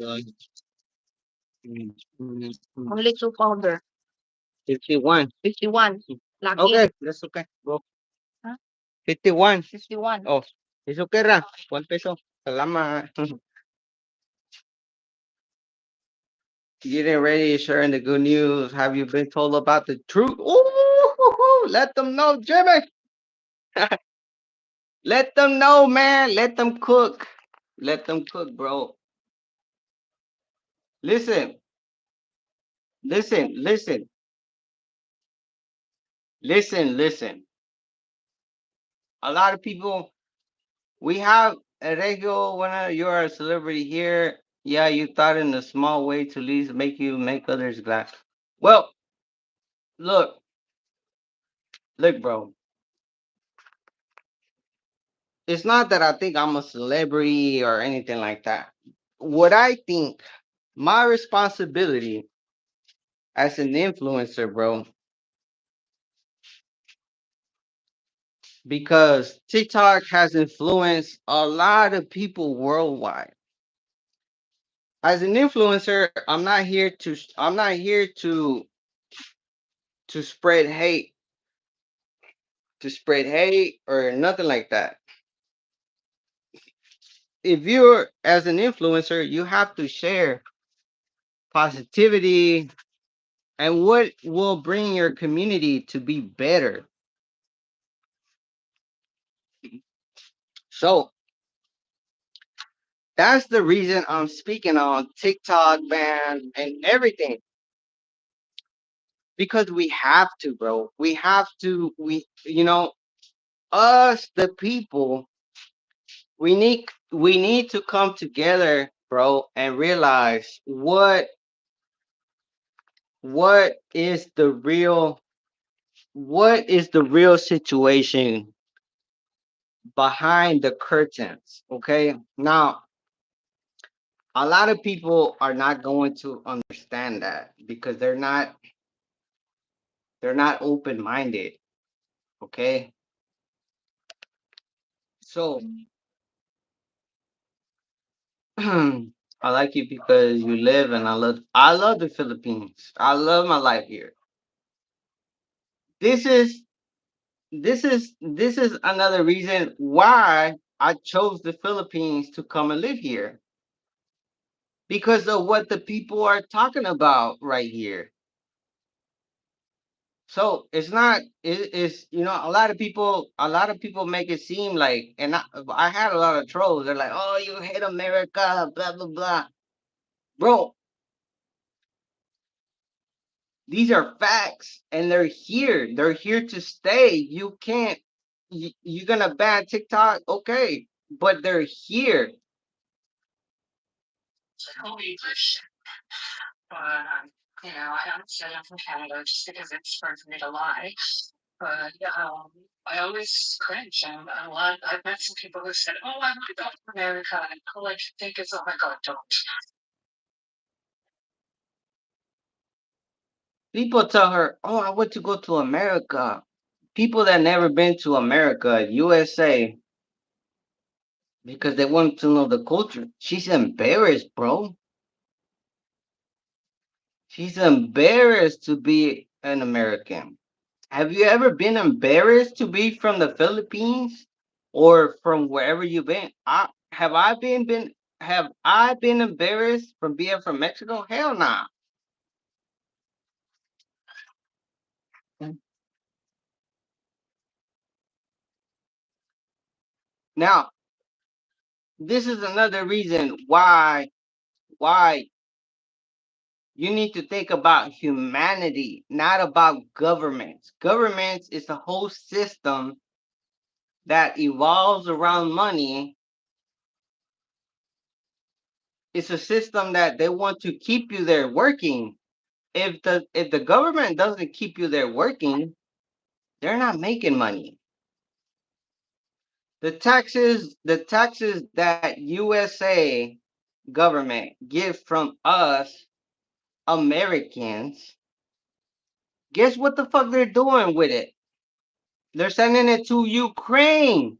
Uh, Only 2 powder. 51. 51. Lucky. Okay, that's okay. Go. Huh? 51. 51. Oh, it's okay ra. 1 peso. Salamat. Getting ready, sharing the good news. Have you been told about the truth? Ooh, let them know, Jimmy. Let them know, man. Let them cook. Let them cook, bro. Listen, listen, listen. A lot of people, we have a Regio, when you're a celebrity here, yeah, you thought in a small way to at least make others glad. Well, look, bro. It's not that I think I'm a celebrity or anything like that. What I think, my responsibility as an influencer, bro, because TikTok has influenced a lot of people worldwide. As an influencer, I'm not here to spread hate, or nothing like that. If you're as an influencer, you have to share positivity and what will bring your community to be better. So That's the reason I'm speaking on TikTok, man, and everything. Because we have to, bro. We have to. Us, the people, we need to come together, bro, and realize what is the real situation behind the curtains. Okay, now a lot of people are not going to understand that because they're not open minded. Okay, so I like you because you live, and I love the Philippines. I love my life here. This is this is another reason why I chose the Philippines to come and live here, because of what the people are talking about right here. So it's not it's a lot of people make it seem like, and I had a lot of trolls. They're like, "Oh, you hate America, blah blah blah." Bro, these are facts, and they're here. They're here to stay. You can't. You're gonna ban TikTok, okay? But they're here. Holy bullshit. But I don't say I'm from Canada just because it's hard for me to lie. But I always cringe, and I've met some people who said, "Oh, I want to go to America," and all I can think is, "Oh my God, don't." People tell her, "Oh, I want to go to America." People that never been to America, USA, because they want to know the culture. She's embarrassed, bro. She's embarrassed to be an American. Have you ever been embarrassed to be from the Philippines or from wherever you've been? Have I been embarrassed from being from Mexico? Hell nah. Now, this is another reason why you need to think about humanity, not about governments. Governments is a whole system that evolves around money. It's a system that they want to keep you there working. If the government doesn't keep you there working, they're not making money. The taxes that USA government give from us Americans, guess what the fuck they're doing with it? They're sending it to Ukraine.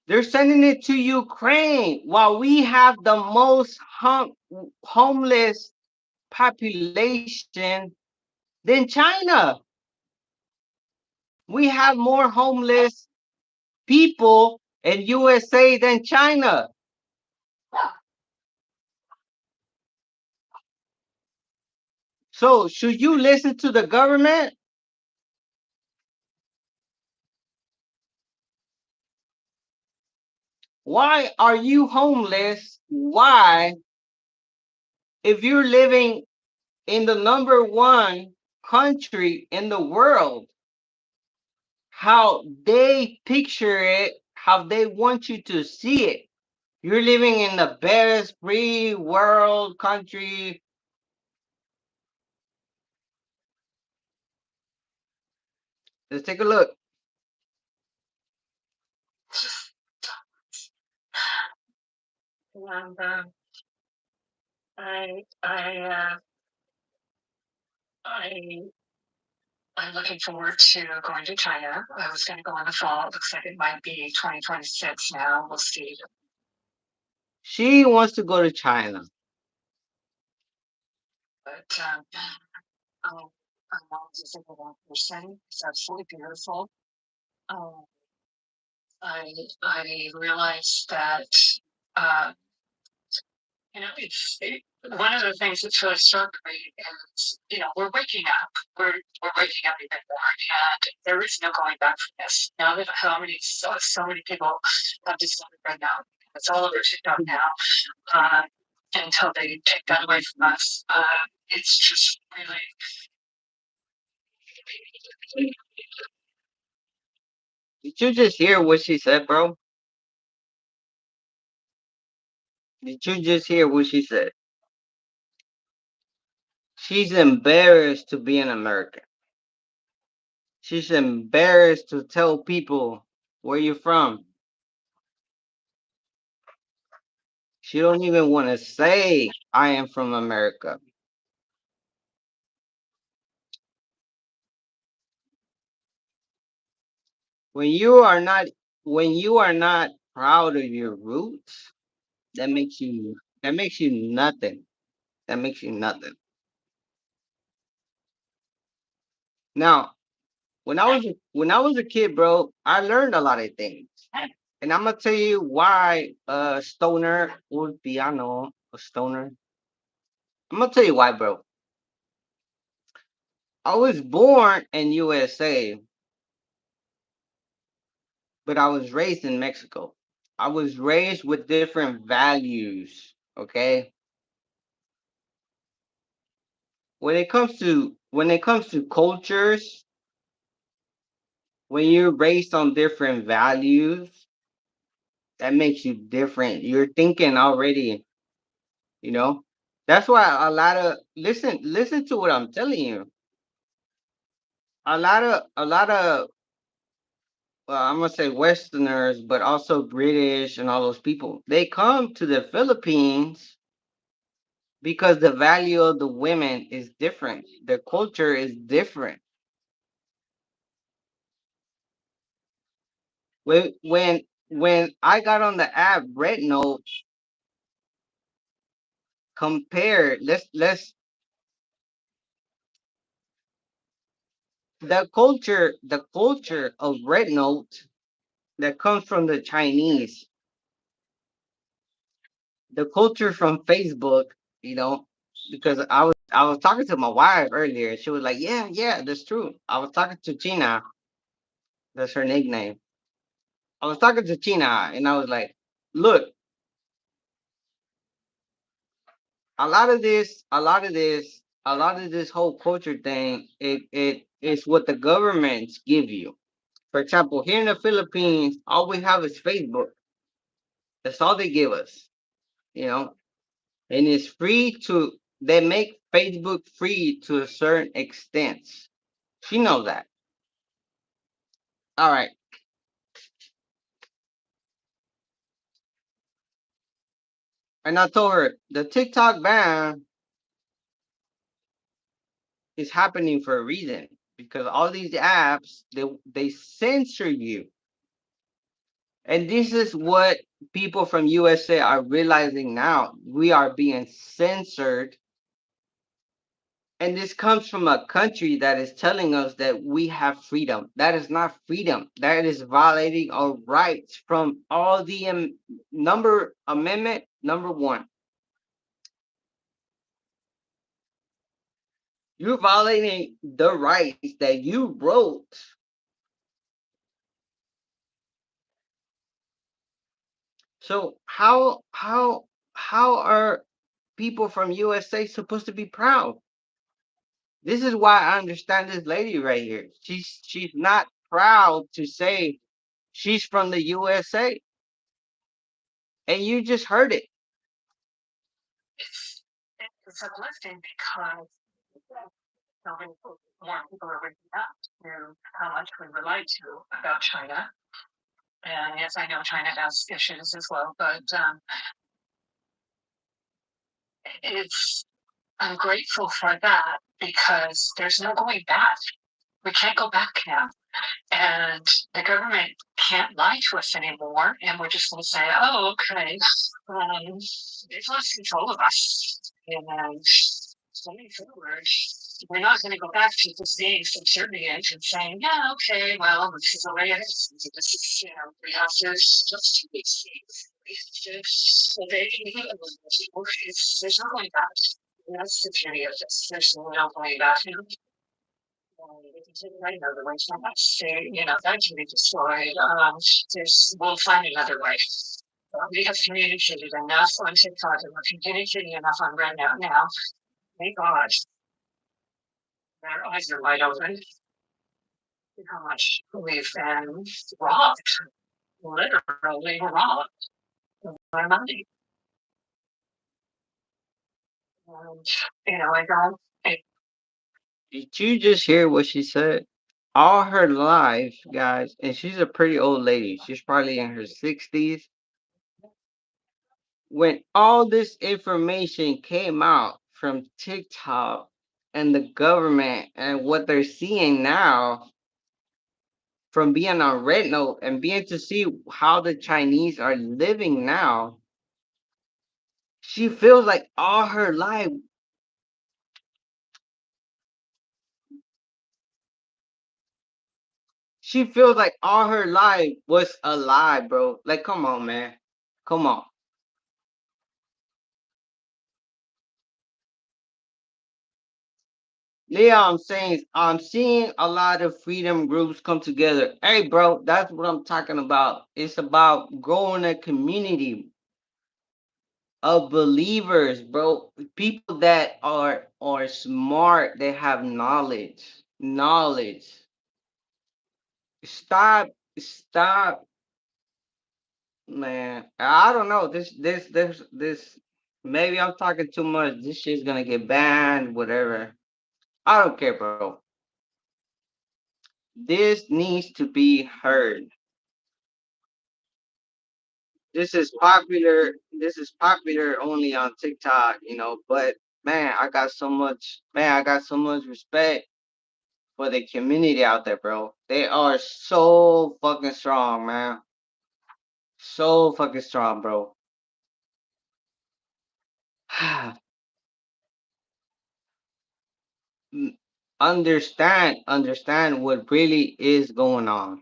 They're sending it to Ukraine while we have the most homeless population than China. We have more homeless people in USA than China. So should you listen to the government? Why are you homeless? Why, if you're living in the number one country in the world, how they picture it, how they want you to see it? You're living in the best free world country. Let's take a look. And I, I, I, I'm looking forward to going to China. I was going to go in the fall. It looks like it might be 2026 now. We'll see. She wants to go to China. But um, I want to visit that person. It's absolutely beautiful. Um, I realized that uh, it's one of the things that's really struck me is, we're waking up. We're waking up even more, and there is no going back from this. Now that how many so many people have decided right now, it's all over TikTok now. Uh, until they take that away from us, it's just really. Did you just hear what she said, bro? Did you just hear what she said? She's embarrassed to be an American. She's embarrassed to tell people where you're from. She don't even want to say I am from America. When you are not when you are not proud of your roots, that makes you nothing. That makes you nothing. Now, when I was a kid, bro, I learned a lot of things. And I'm gonna tell you why stoner or piano a stoner. I'm gonna tell you why, bro. I was born in USA, but I was raised in Mexico. I was raised with different values. Okay, when it comes to cultures, when you're raised on different values, that makes you different. You're thinking already, you know. That's why a lot of listen to what I'm telling you. A lot of well, I'm gonna say Westerners, but also British and all those people. They come to the Philippines because the value of the women is different. The culture is different. When I got on the app Red Note, compare let's the culture of Red Note that comes from the Chinese, the culture from Facebook, you know, because I was talking to my wife earlier, and she was like, "Yeah, yeah, that's true." I was talking to China, that's her nickname. I was talking to China, and I was like, "Look, a lot of this whole culture thing, it is what the governments give you. For example, here in the Philippines, all we have is Facebook. That's all they give us, you know, and it's free to. They make Facebook free to a certain extent. She knows that. All right, and I told her the TikTok ban is happening for a reason because all these apps they censor you. And this is what people from USA are realizing now. We are being censored. And this comes from a country that is telling us that we have freedom. That is not freedom. That is violating our rights from all the number amendment number one. You're violating the rights that you wrote. So how are people from USA supposed to be proud? This is why I understand this lady right here. She's not proud to say she's from the USA, and you just heard it. It's it's uplifting because so many more people are waking up to how much we relate to about China. And yes, I know China has issues as well, but it's I'm grateful for that because there's no going back. We can't go back now. And the government can't lie to us anymore. And we're just going to say, oh, okay, they've lost control of us. And going forward, we're not going to go back to just being subservient and saying, yeah, okay, well, this is the way it is. This is, we have to just do these things. So they there's no going back. That's the beauty of this. There's no going back. They continue right another way so much. That can be destroyed. We'll find another way. We have communicated enough on TikTok and we're communicating enough on Red now. Thank God. Their eyes are wide open. How much we've been robbed, literally robbed of our money. And, I don't think Did you just hear what she said? All her life, guys, and she's a pretty old lady. She's probably in her 60s. When all this information came out from TikTok and the government and what they're seeing now from being on Red Note and being to see how the Chinese are living now, she feels like all her life, she feels like all her life was a lie, bro. Like, come on, man. Come on. Yeah, I'm saying I'm seeing a lot of freedom groups come together. Hey, bro, that's what I'm talking about. It's about growing a community of believers, bro. People that are smart, they have knowledge. Knowledge. Stop, stop, man. I don't know. This. Maybe I'm talking too much. This shit's gonna get banned, whatever. I don't care, bro. This needs to be heard. This is popular only on TikTok, but man, I got so much respect for the community out there, bro. They are so fucking strong, man. So fucking strong, bro. Understand what really is going on.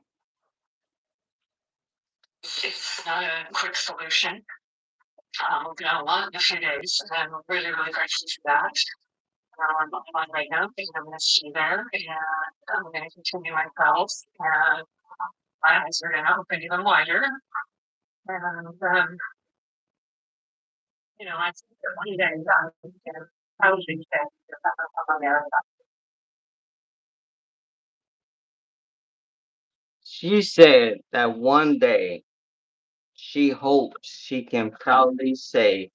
it's not a quick solution. We've got a lot in a few days, and I'm really, really grateful for that. I'm on right now, and I'm going to see there, and I'm going to continue my travels, and my eyes are going to open even wider. And, I think that one day I'm going to probably stay from America. She said that one day she hopes she can proudly say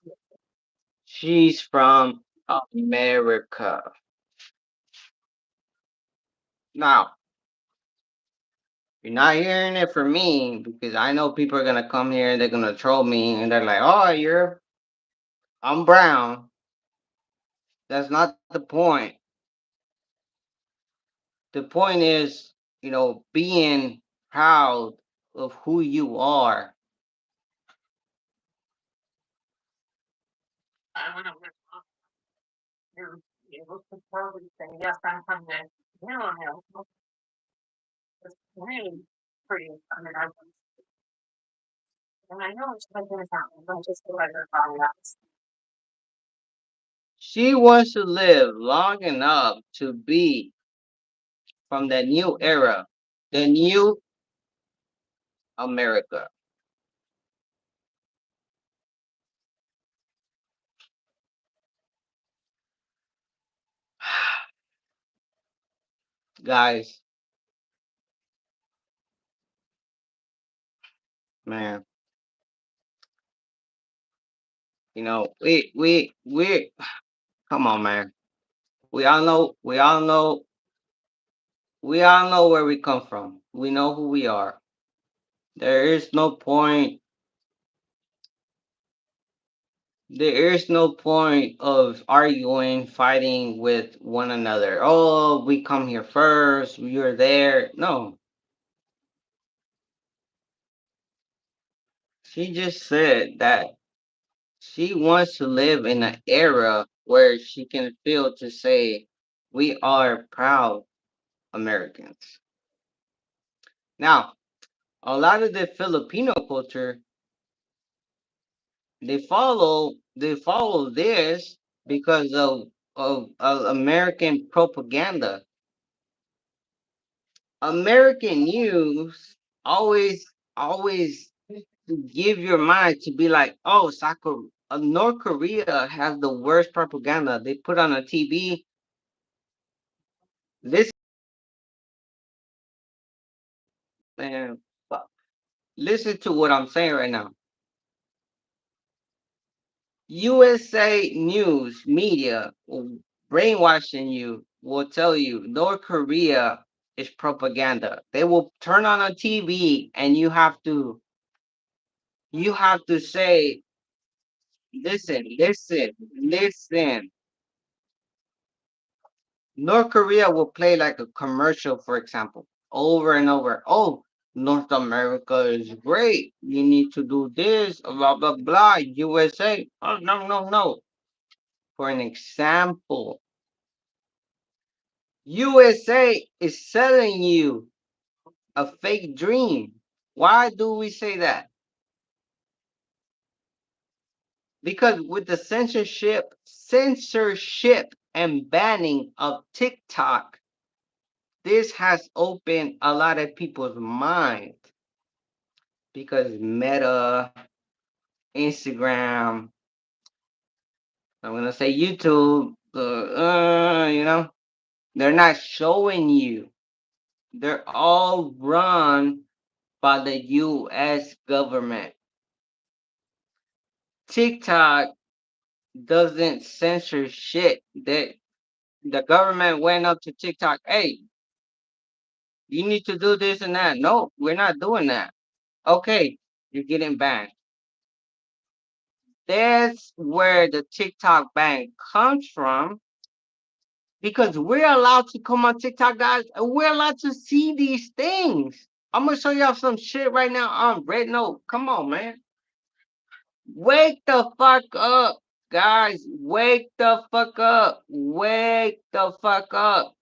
she's from America. Now, you're not hearing it from me because I know people are gonna come here and they're gonna troll me and they're like, "Oh, I'm brown." That's not the point. The point is, being proud of who you are. I want to live up here, be able to proudly say, yes, I'm from the Hill. It's really pretty. I mean, and I know it's not going to happen, but just to let her find out. She wants to live long enough to be from the new era, the new America. Guys, man, we come on, man. We all know where we come from. We know who we are. There is no point there is no point of arguing, fighting with one another. Oh, we come here first, you're there. No. She just said that she wants to live in an era where she can feel to say we are proud Americans. Now, a lot of the Filipino culture, they follow this because of American propaganda. American news always give your mind to be like, oh, North Korea has the worst propaganda. They put on a TV. Listen, man, listen to what I'm saying right now. USA News media brainwashing you will tell you North Korea is propaganda. They will turn on a TV and you have to say, listen. North Korea will play like a commercial, for example, over and over. Oh, North America is great. You need to do this, blah blah blah. USA. Oh no no no. For an example, USA is selling you a fake dream. Why do we say that? Because with the censorship and banning of TikTok, this has opened a lot of people's mind because Meta, Instagram, I'm gonna say YouTube, they're not showing you. They're all run by the U.S. government. TikTok doesn't censor shit. The government went up to TikTok, hey, you need to do this and that. No, we're not doing that. Okay, you're getting banned. That's where the TikTok ban comes from because we're allowed to come on TikTok, guys, and we're allowed to see these things. I'm gonna show y'all some shit right now on Red Note. Come on, man. Wake the fuck up, guys. Wake the fuck up. Wake the fuck up.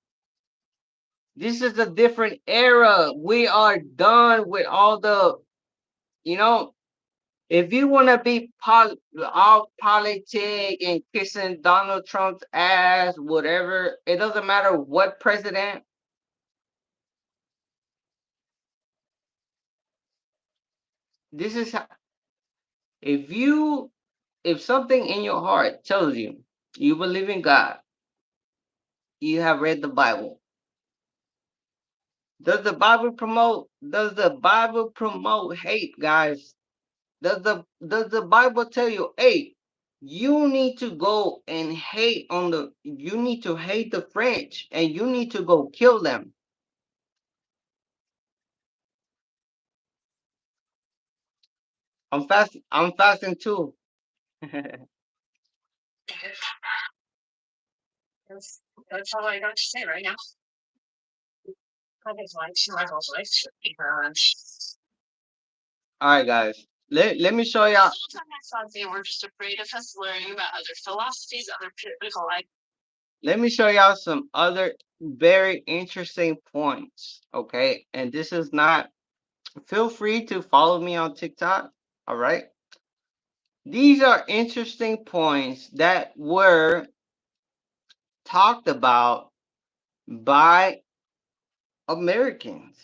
This is a different era. We are done with all you know, if you want to be all politic and kissing Donald Trump's ass, whatever, it doesn't matter what president. This is if you if something in your heart tells you you believe in God, you have read the Bible. Does the Bible promote hate, guys? Does the Bible tell you, hey, you need to go and you need to hate the French and you need to go kill them? I'm fasting too. That's all I got to say right now. All right, guys. Let me show y'all. I thought they were just afraid of us learning about other philosophies, other political ideas. Let me show y'all some other very interesting points. Okay, and this is not. Feel free to follow me on TikTok. All right. These are interesting points that were talked about by Americans,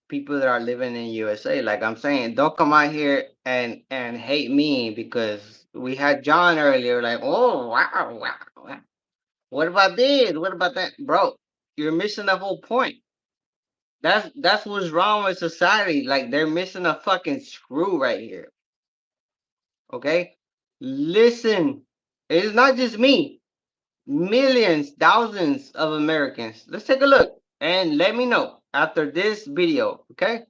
people that are living in USA. Like I'm saying, don't come out here and hate me because we had John earlier. Like, oh wow, wow, wow. What about this? What about that, bro? You're missing the whole point. That's what's wrong with society. Like they're missing a fucking screw right here. Okay, listen. It's not just me. Millions, thousands of Americans. Let's take a look and let me know after this video. Okay.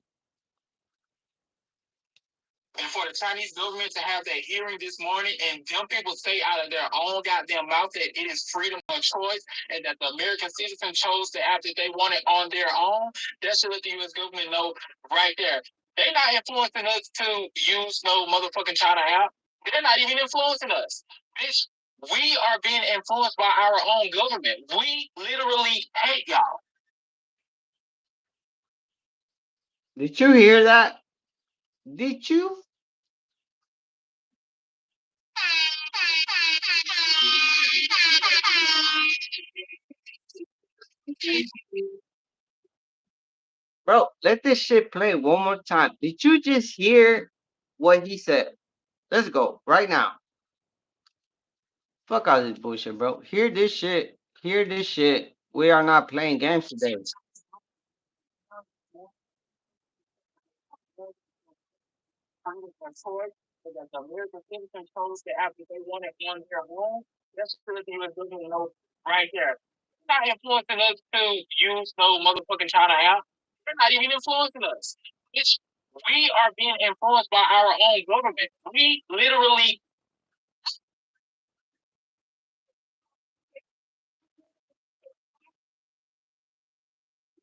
And for the Chinese government to have that hearing this morning and them people say out of their own goddamn mouth that it is freedom of choice and that the American citizen chose the app that they wanted on their own, that should let the U.S. government know right there. They're not influencing us to use no motherfucking China app. They're not even influencing us. Bitch, we are being influenced by our own government. We literally hate y'all. Did you hear that? Did you? Bro, let this shit play one more time. Did you just hear what he said? Let's go right now. Fuck all this bullshit, bro. Hear this shit. Hear this shit. We are not playing games today.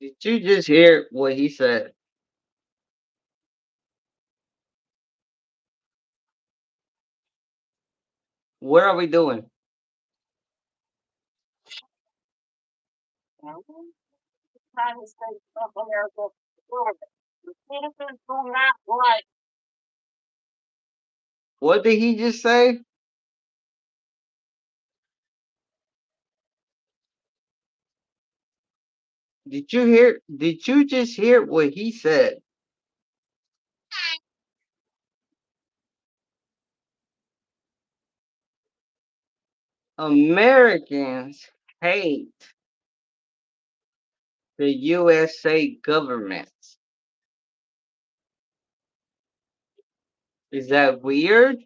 Did you just hear what he said? What are we doing? What did he just say? Did you hear? Did you just hear what he said? Americans hate the USA government. Is that weird?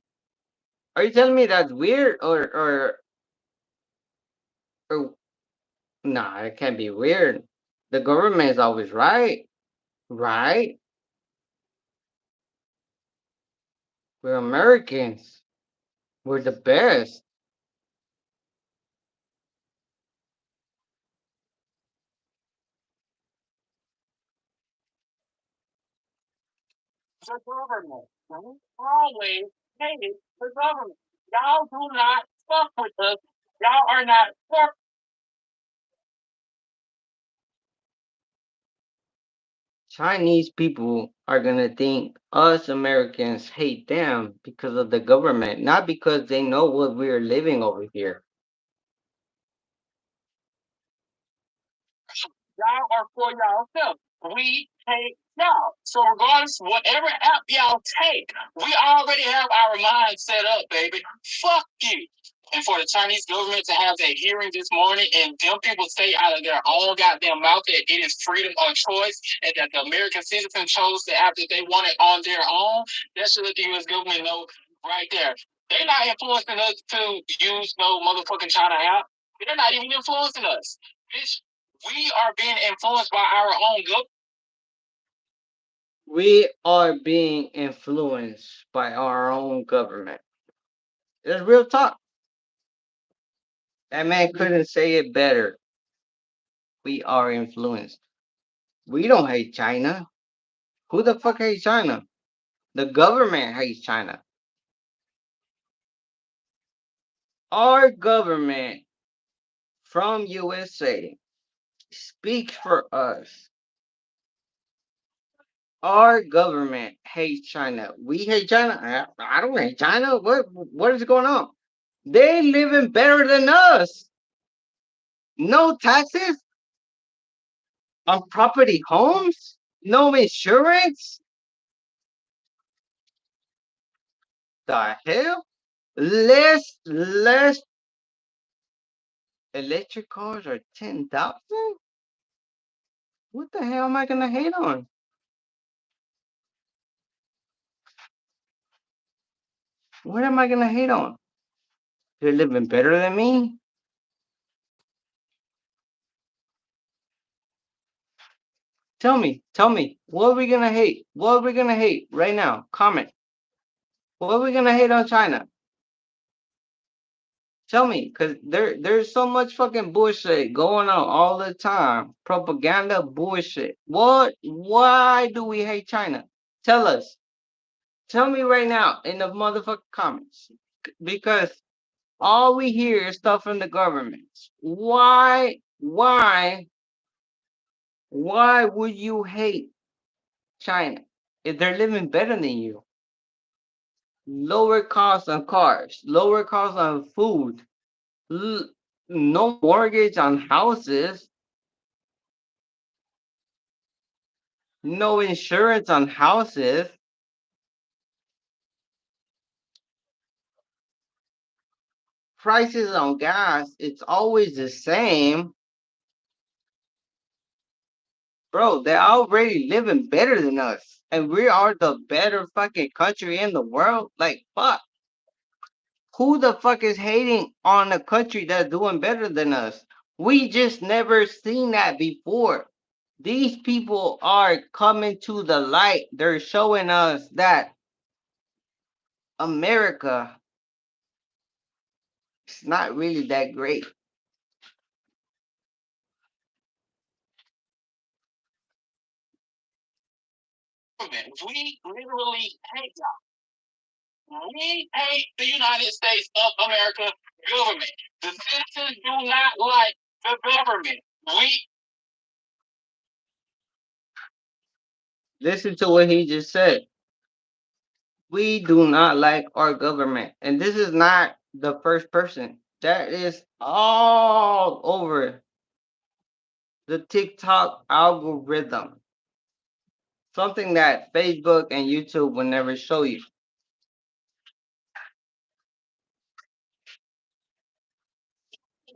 Are you telling me that's weird or nah, it can't be weird. The government is always right. Right? We're Americans. We're the best. Chinese people are gonna think us Americans hate them because of the government, not because they know what we're living over here. We are being influenced by our own government. That's real talk. That man couldn't say it better. We are influenced. We don't hate China. Who the fuck hates China? The government hates China. Our government from USA speaks for us. Our government hates China. We hate China. I don't hate China. What is going on? They living better than us. No taxes on property homes. No insurance. The hell? Less electric cars are 10,000. What the hell am I gonna hate on? What am I gonna hate on? They're living better than me. Tell me, what are we gonna hate? What are we gonna hate right now? Comment. What are we gonna hate on China? Tell me, cause there's so much fucking bullshit going on all the time. Propaganda bullshit. What? Why do we hate China? Tell us. Tell me right now in the motherfucking comments. Because all we hear is stuff from the government. Why would you hate China if they're living better than you? Lower costs on cars, lower costs on food, no mortgage on houses. no insurance on houses, prices on gas, it's always the same. Bro, they're already living better than us. And we are the better fucking country in the world. Like, fuck. Who the fuck is hating on a country that's doing better than us? We just never seen that before. These people are coming to the light. They're showing us that America is not really that great. We literally hate y'all. We hate the United States of America government. The citizens do not like the government. We Listen to what he just said. We do not like our government. And this is not the first person. That is all over the TikTok algorithm. Something that Facebook and YouTube will never show you.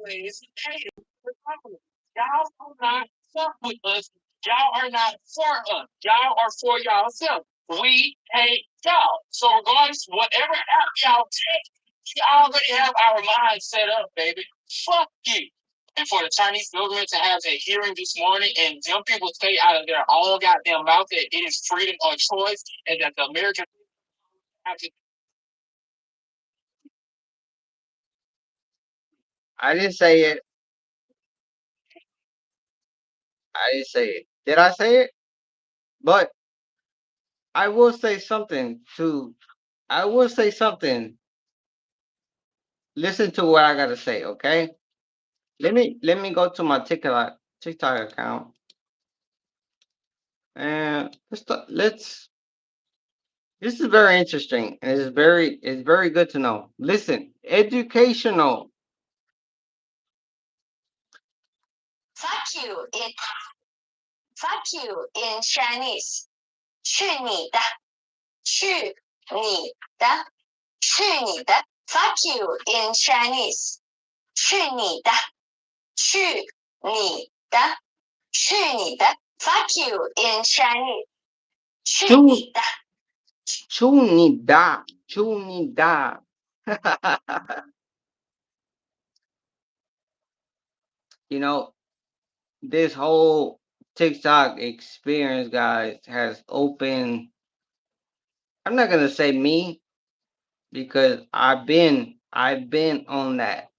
always hate the government. Y'all do not fuck with us. Y'all are not for us. Y'all are for y'allself. We hate y'all. So regardless, whatever app y'all take, we already have our minds set up, baby. Fuck you. And for the Chinese government to have a hearing this morning and them people say out of their own goddamn mouth that it is freedom of choice and that the American have to. I didn't say it. I didn't say it. Did I say it? But I will say something to I will say something. Listen to what I gotta say, okay? Let me go to my TikTok account and let's this is very interesting and it's very good to know. Listen, educational. Fuck you in fuck you in Chinese. 去你的，去你的，去你的。Fuck you in Chinese. 去你的，去你的，去你的。Fuck you in Chinese. 出去你的。出你大出你大。you know, this whole TikTok experience, guys, has opened. I'm not gonna say me because I've been on that.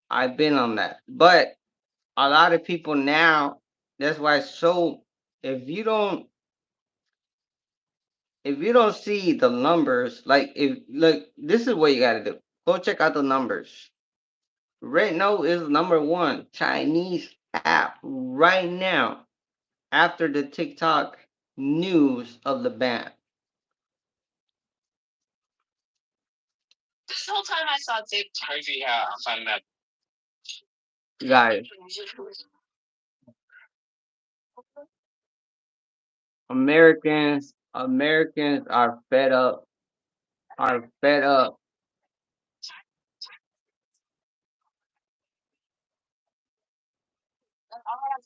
I've been on that. But a lot of people now, that's why it's so if you don't if you don't see the numbers, like if look, this is what you gotta do. Go check out the numbers. Redno is number one Chinese app right now after the TikTok news of the ban. This whole time I saw TikTok. Crazy how I found that. Guys, Americans are fed up.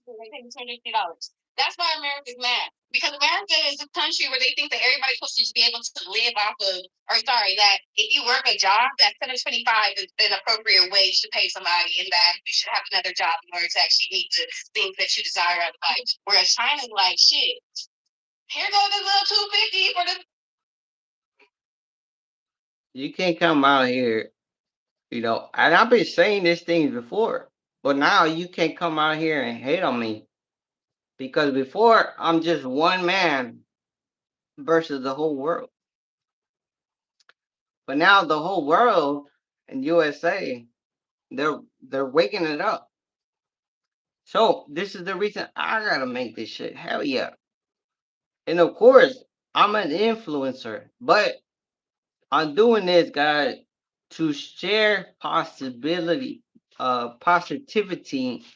$250. That's why America's mad. Because America is a country where they think that everybody's supposed to just be able to live off of, or sorry, that if you work a job, that 725 is an appropriate wage to pay somebody, and that you should have another job in order to actually meet the things that you desire out of life. Whereas China's like, shit, here goes this little 250 for the. You can't come out here, and I've been saying these things before, but now you can't come out here and hate on me because before I'm just one man versus the whole world. But now the whole world and USA, they're waking it up. So this is the reason I gotta make this shit. Hell yeah. And of course, I'm an influencer, but I'm doing this, guys, to share positivity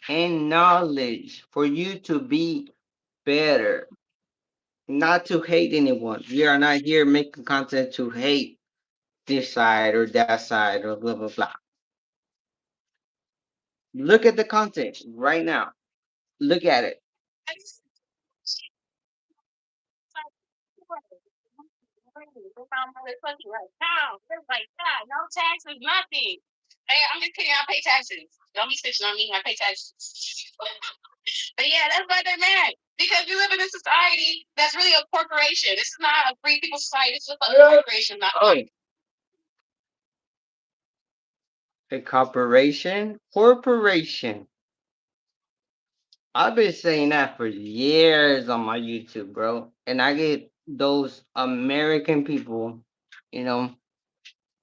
and knowledge for you to be better. Not to hate anyone. We are not here making content to hate this side or that side or blah blah blah. Look at the content right now. Look at it. Like that. No taxes, nothing. Hey, I'm just kidding. I pay taxes. Don't be snitching on me. I pay taxes. But yeah, that's why they're mad. Because we live in a society that's really a corporation. This is not a free people society. It's just a corporation. Not Oh, a corporation? Corporation. I've been saying that for years on my YouTube, bro. And I get those American people, you know.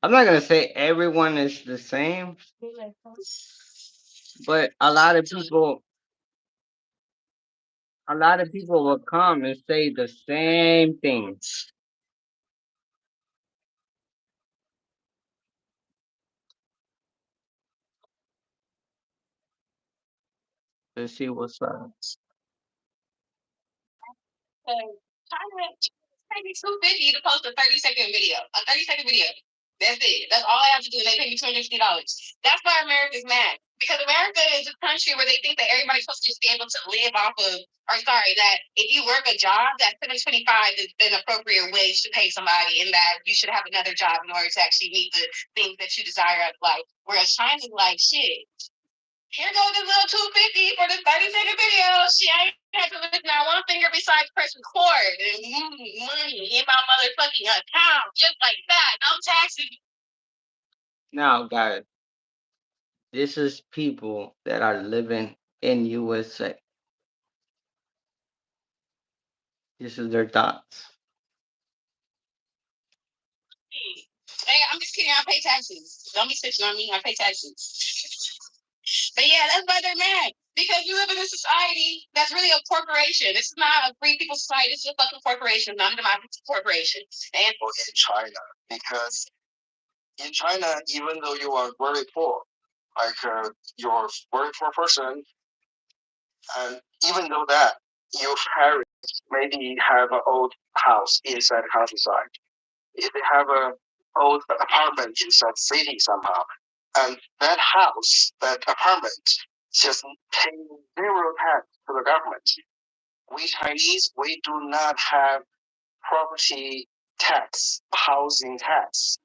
I'm not gonna say everyone is the same, but a lot of people will come and say the same thing. Let's see what's up. China pay me $250 to post a 30-second video. A 30-second video. That's it. That's all I have to do. And they pay me $250. That's why America's mad. Because America is a country where they think that everybody's supposed to just be able to live off of, or sorry, that if you work a job, that 725 is an appropriate wage to pay somebody, and that you should have another job in order to actually meet the things that you desire out of life. Whereas China's like, shit, here goes this little 250 for this 30-second video. She ain't had to lift not one finger besides press record and money in my motherfucking account. Just like that. No taxes. Now, guys, this is people that are living in USA. This is their thoughts. Hey, I'm just kidding. I pay taxes. Don't be snitching on me. I pay taxes. But yeah, that's why they're mad. Because you live in a society that's really a corporation. This is not a free people society. This is a fucking corporation, non democratic corporation. And in China, because in China, even though you are very poor, like you're a very poor person, and even though that your parents maybe have an old house inside the countryside, if they have an old apartment inside the city somehow, and that house, that apartment, just paying zero tax to the government. We Chinese, we do not have property tax, housing tax.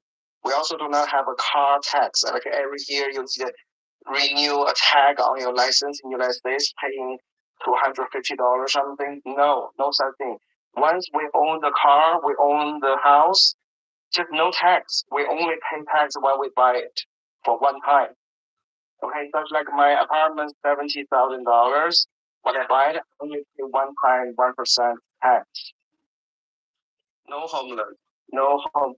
We also do not have a car tax. Like every year you need to renew a tag on your license in the United States, paying $250 something. No, no such thing. Once we own the car, we own the house, just no tax. We only pay tax when we buy it for one time. Okay, such like my apartment, $70,000. When I buy it, I only pay one time 1% tax. No homeless, no home.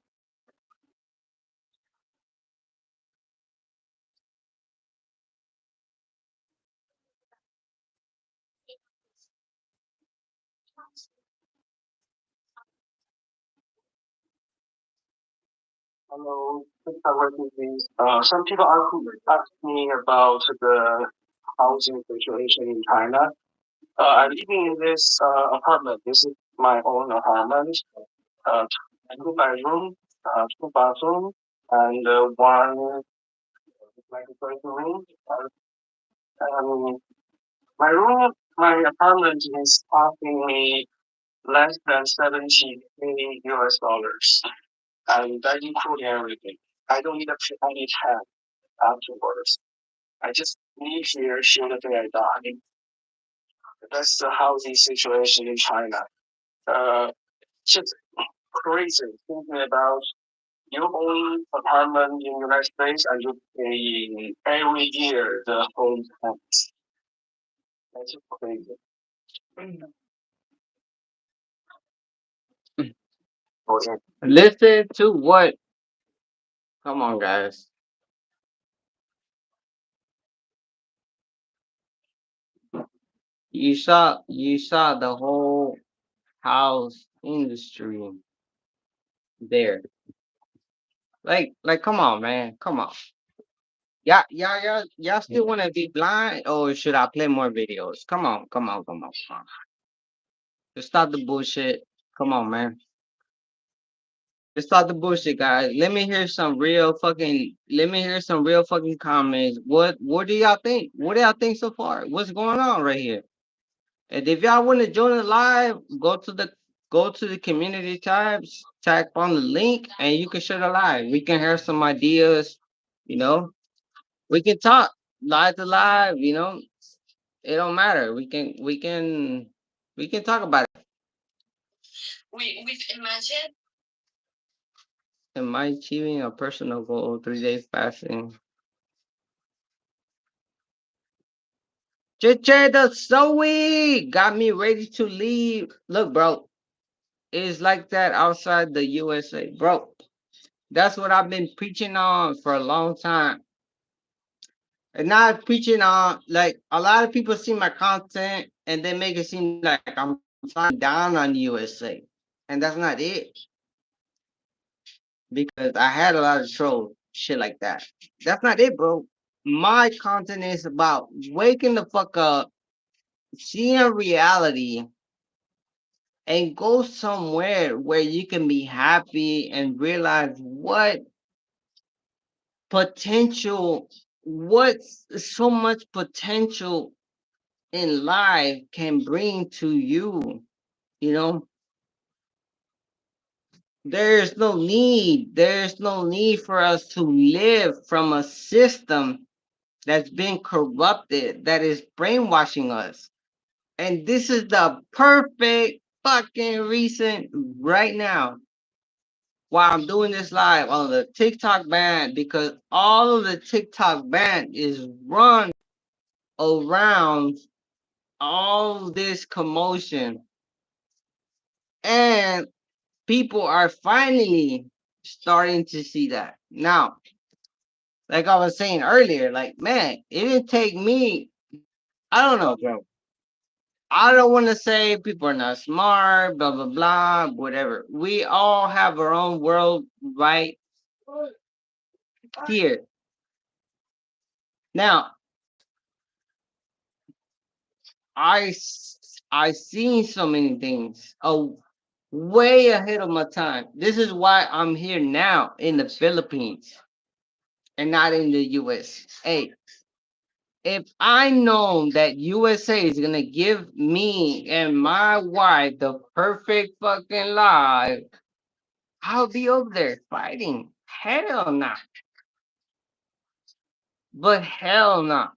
Hello, some people ask me about the housing situation in China. I'm living in this apartment. This is my own apartment. Uh, two bedroom, two bathroom, and one like a first room. Um, my room, my apartment is costing me less than 70 US dollars, and that includes everything. I don't need to pay any tax afterwards. I just live here till the day I die. That's the housing situation in China. Just crazy thinking about you own apartment in United States and you pay every year the home tax. That's just crazy. Listen to what? Come on, guys. You saw the whole house industry there. Like, come on, man. Come on. Y'all still want to be blind, or should I play more videos? Come on, come on, come on, come on. Just stop the bullshit. Come on, man. Let's stop the bullshit, guys. Let me hear some real fucking. Let me hear some real fucking comments. What do y'all think? What do y'all think so far? What's going on right here? And if y'all want to join the live, go to the community tabs, tap on the link, and you can share the live. We can hear some ideas. You know, we can talk live to live. It don't matter. We can talk about it. We've imagined. Am I achieving a personal goal? 3 days fasting. The Zoe got me ready to leave. Look, bro, it's like that outside the USA, bro. That's what I've been preaching on for a long time. And not preaching on like a lot of people see my content and they make it seem like I'm talking down on USA. And that's not it. Because I had a lot of troll shit like that. That's not it, bro. My content is about waking the fuck up, seeing reality, and go somewhere where you can be happy and realize potential, what so much potential in life can bring to you. You know, there's no need for us to live from a system that's been corrupted, that is brainwashing us. And this is the perfect fucking reason right now why I'm doing this live on the TikTok band, because all of the TikTok band is run around all this commotion. And people are finally starting to see that. Now, like I was saying earlier, like, man, it didn't take me, I don't know, bro. I don't want to say people are not smart, blah, blah, blah, whatever. We all have our own world right here. Now, I seen so many things. Oh, way ahead of my time. This is why I'm here now in the Philippines and not in the US. Hey, if I know that USA is gonna give me and my wife the perfect fucking life, I'll be over there fighting. Hell no. But hell no.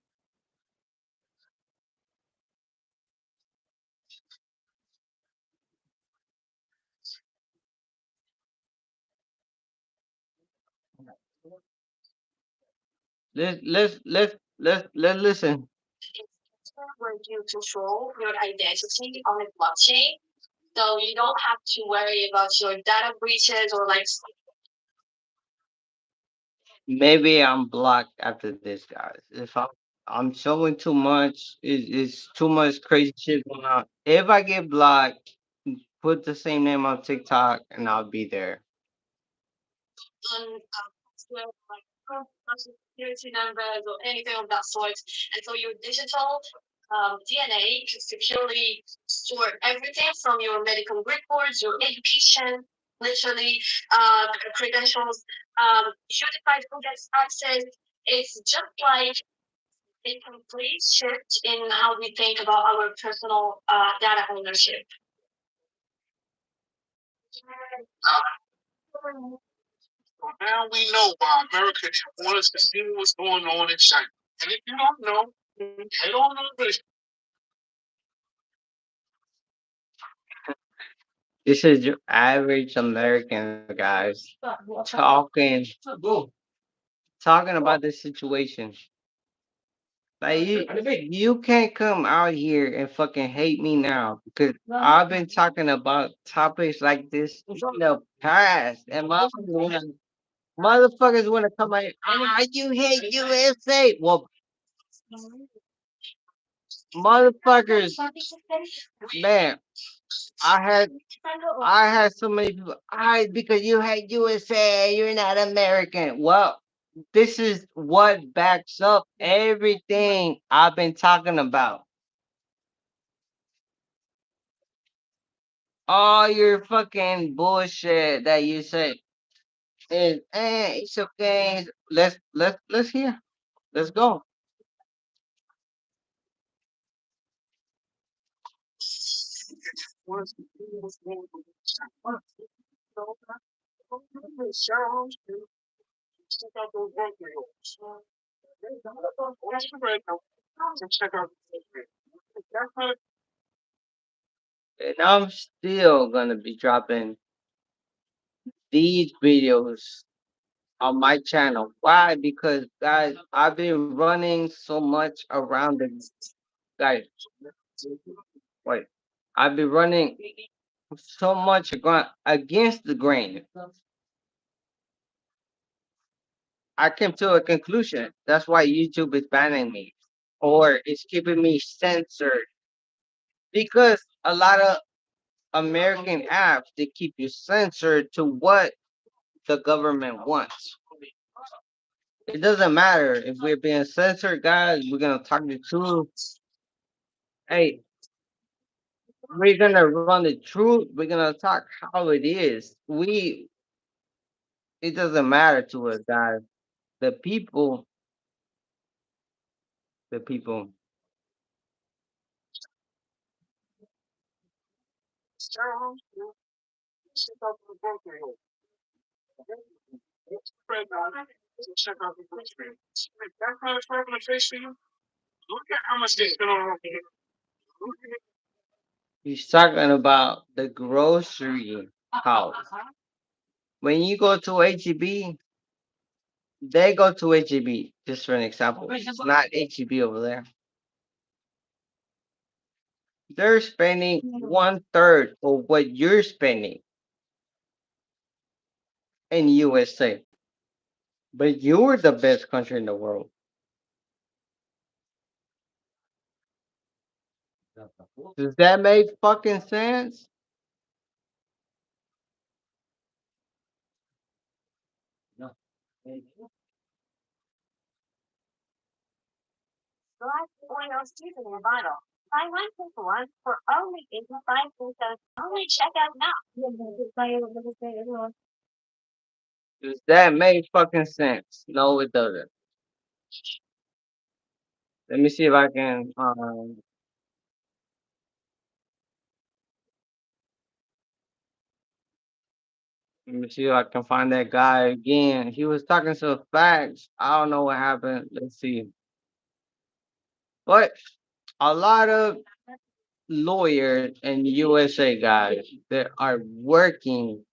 Let's listen. Where you control your identity on the blockchain, so you don't have to worry about your data breaches or like. Maybe I'm blocked after this, guys. If I'm showing too much, it's too much crazy shit going on. If I get blocked, put the same name on TikTok and I'll be there. On like social security numbers or anything of that sort. And so your digital DNA can securely store everything from your medical records, your education, literally credentials, unified who gets access. It's just like a complete shift in how we think about our personal data ownership. So now we know why America wants to see what's going on in China. And if you don't know, head on over. This is your average American, guys, talking about this situation. Like you can't come out here and fucking hate me now because I've been talking about topics like this in the past, and motherfuckers wanna come out here, you hate USA. Well, motherfuckers, man, I had I had so many people. I because you hate USA, you're not American. Well, this is what backs up everything I've been talking about. All your fucking bullshit that you say is, it's okay. Let's hear. Let's go. And I'm still gonna be dropping these videos on my channel. Why? Because guys, I've been running so much around the guys. Wait, I've been running so much against the grain. I came to a conclusion. That's why YouTube is banning me, or it's keeping me censored. Because a lot of American apps they keep you censored to what the government wants. It doesn't matter if we're being censored, guys. We're gonna talk the truth. Hey, we're gonna run the truth. We're gonna talk how it is. It doesn't matter to us, guys. The people, the people. He's talking about the grocery house. When you go to HEB, they go to HEB. Just for an example, it's not HEB over there. They're spending one third of what you're spending in USA. But you're the best country in the world. Does that make fucking sense? Does that make fucking sense? No, it doesn't. Let me see if I can. Let me see if I can find that guy again. He was talking some facts. I don't know what happened. Let's see. But a lot of lawyers in USA guys that are working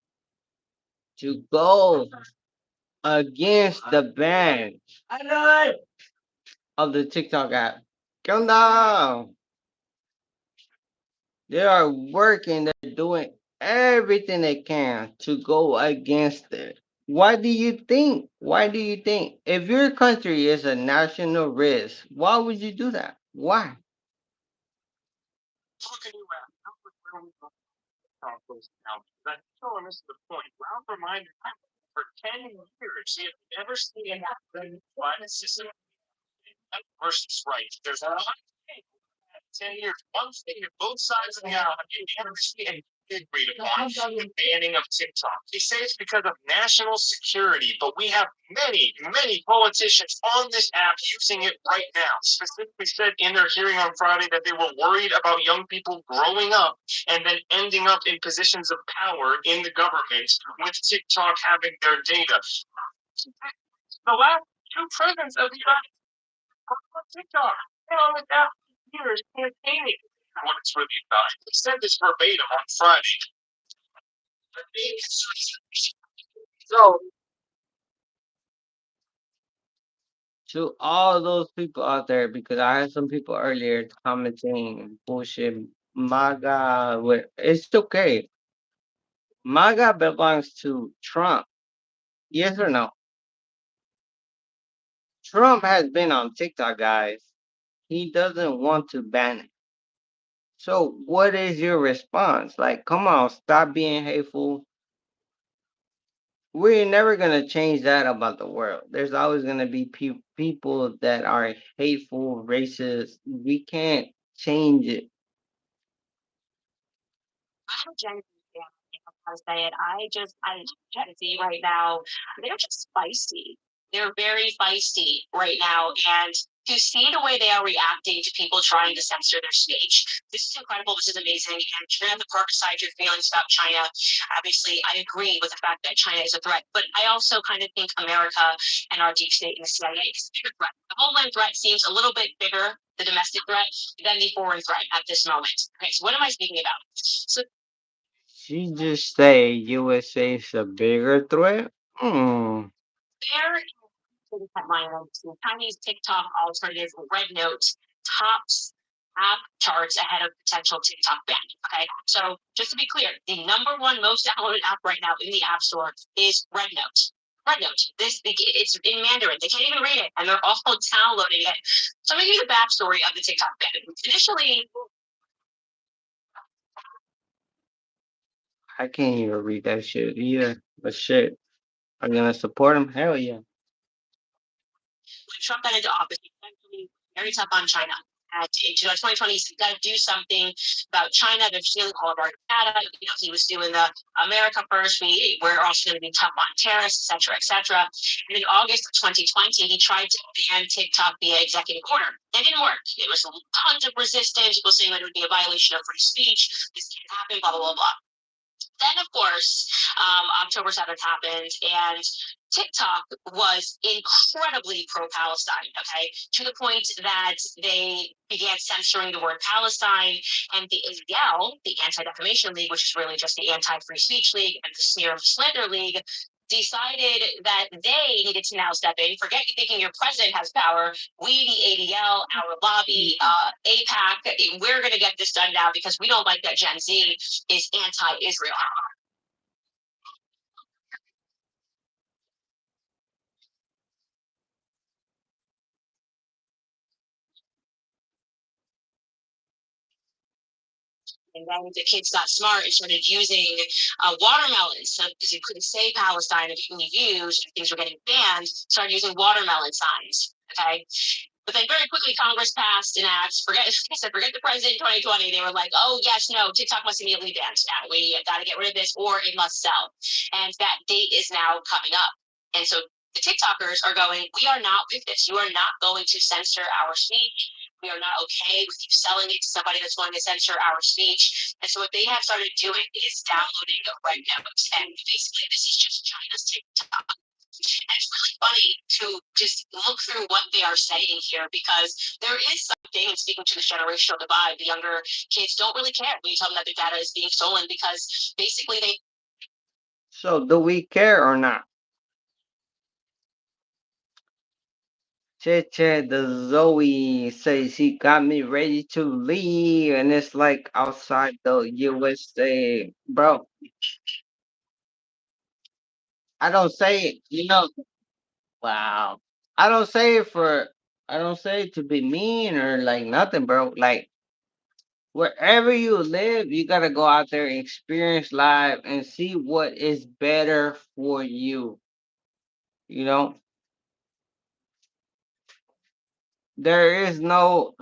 to go against the ban of the TikTok app. Come down. They are working, they're doing everything they can to go against it. Why do you think? Why do you think? If your country is a national risk, why would you do that? Why? So, to all those people out there, because I had some people earlier commenting bullshit, MAGA, it's okay. MAGA belongs to Trump. Yes or no? Trump has been on TikTok, guys. He doesn't want to ban it. So, what is your response? Like, come on, stop being hateful. We're never gonna change that about the world. There's always gonna be people that are hateful, racist. We can't change it. I'm a Gen Z fan. How to say it. I Gen Z right now. They're just spicy. They're very feisty right now, and to see the way they are reacting to people trying to censor their speech, this is incredible. This is amazing. And you're gonna have to put aside your feelings about China. Obviously, I agree with the fact that China is a threat, but I also kind of think America and our deep state and the CIA is a bigger threat. The homeland threat seems a little bit bigger, the domestic threat, than the foreign threat at this moment. Okay, so what am I speaking about? So She just say USA is a bigger threat? Hmm. there headline to Chinese TikTok alternative Red Note tops app charts ahead of potential TikTok ban. Okay, so just to be clear, the number one most downloaded app right now in the App Store is Red Note. Red Note. It's in Mandarin. They can't even read it, and they're all downloading it. So I'm gonna give you the backstory of the TikTok ban. Initially, I can't even read that shit either. But shit, I'm gonna support him. Hell yeah. when Trump got into office, he essentially very tough on China. And in 2020, he's got to do something about China. They're stealing all of our data. You know, he was doing the America first. We're also going to be tough on tariffs, et cetera, et cetera. And in August of 2020, he tried to ban TikTok via executive order. It didn't work. It was tons of resistance. People saying that it would be a violation of free speech. This can't happen. Blah blah blah blah. Then, of course, October 7th happened, and TikTok was incredibly pro Palestine, okay, to the point that they began censoring the word Palestine, and the ADL, the Anti Defamation League, which is really just the Anti Free Speech League, and the Smear of Slander League, decided that they needed to now step in. Forget you thinking your president has power. We, the ADL, our lobby, APAC, we're going to get this done now because we don't like that Gen Z is anti-Israel. And then the kids got smart and started using watermelons. So because you couldn't say Palestine if you used, things were getting banned, started using watermelon signs. Okay. But then very quickly, Congress passed an act. Forget, like I said, forget the president in 2020. They were like, oh, yes, no, TikTok must immediately ban. We got to get rid of this or it must sell. And that date is now coming up. And so the TikTokers are going, we are not with this. You are not going to censor our speech. We are not okay with you selling it to somebody that's going to censor our speech. And so what they have started doing is downloading Red Notes. And basically, this is just China's TikTok. And it's really funny to just look through what they are saying here because there is something, and speaking to the generational divide, the younger kids don't really care when you tell them that their data is being stolen because basically they So do we care or not? Che the Zoe says he got me ready to leave, and it's like outside the USA, bro. I don't say it, Wow. I don't say it for. I don't say it to be mean or like nothing, bro. Like wherever you live, you gotta go out there and experience life and see what is better for you. You know, there is no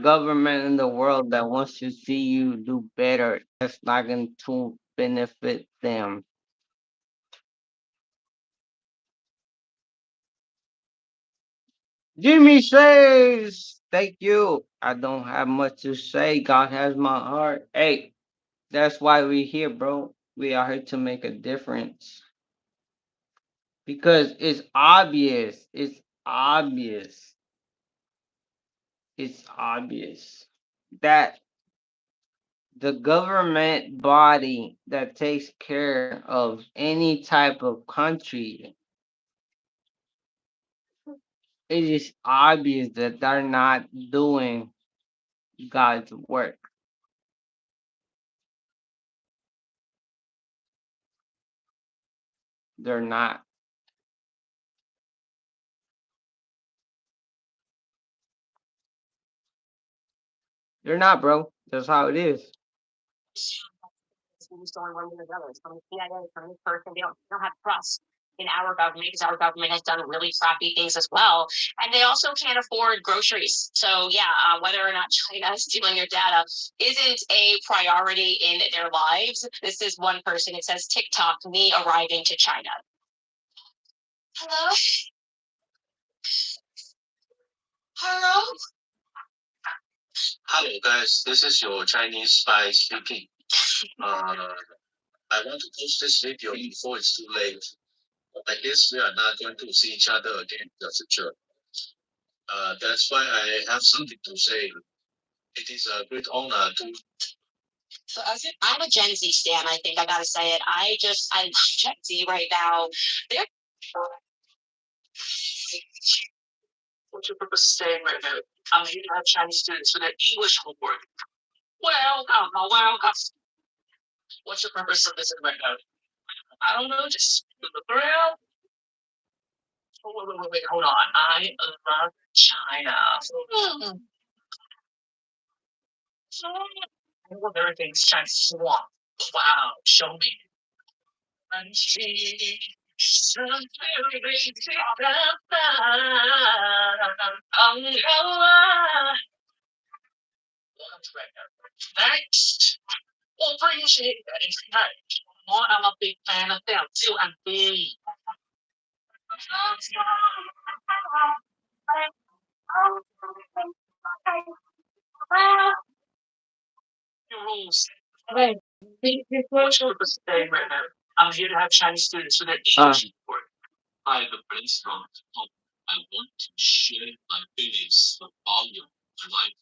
government in the world that wants to see you do better. That's not going to benefit them. Jimmy says, "Thank you. I don't have much to say. God has my heart. Hey, that's why we here, bro. We are here to make a difference because it's obvious. It's obvious that the government body that takes care of any type of country, it is obvious that they're not doing God's work. They're not. They're not, bro. That's how it is. stolen one way or the other. It's from the CIA, from this person. They don't have trust. in our government because our government has done really crappy things as well. And they also can't afford groceries. So, yeah, whether or not China is stealing your data isn't a priority in their lives. This is one person. It says TikTok, me arriving to China. Hello? Hello? Hello, guys. This is your Chinese spy speaking. Uh, I want to post this video before it's too late. I guess we are not going to see each other again in the future. That's why I have something to say. It is a great honor to. So I'm a Gen Z stan. I think I gotta say it. I love Gen Z right now. They're what's your purpose of staying right now? I'm here to have Chinese students for their English homework. Welcome. What's your purpose of visiting right now? I don't know, just look around. Oh, wait, hold on. I love China. Hmm. I love everything's Chinese swamp. Wow, show me. Next, appreciate that it's nice. More, I'm a big fan of them too. I'm big. Rules. Hey, what's your purpose today right now? I'm here to have Chinese students for their English report. Hi, the brainstorm. I want to share my feelings about your life.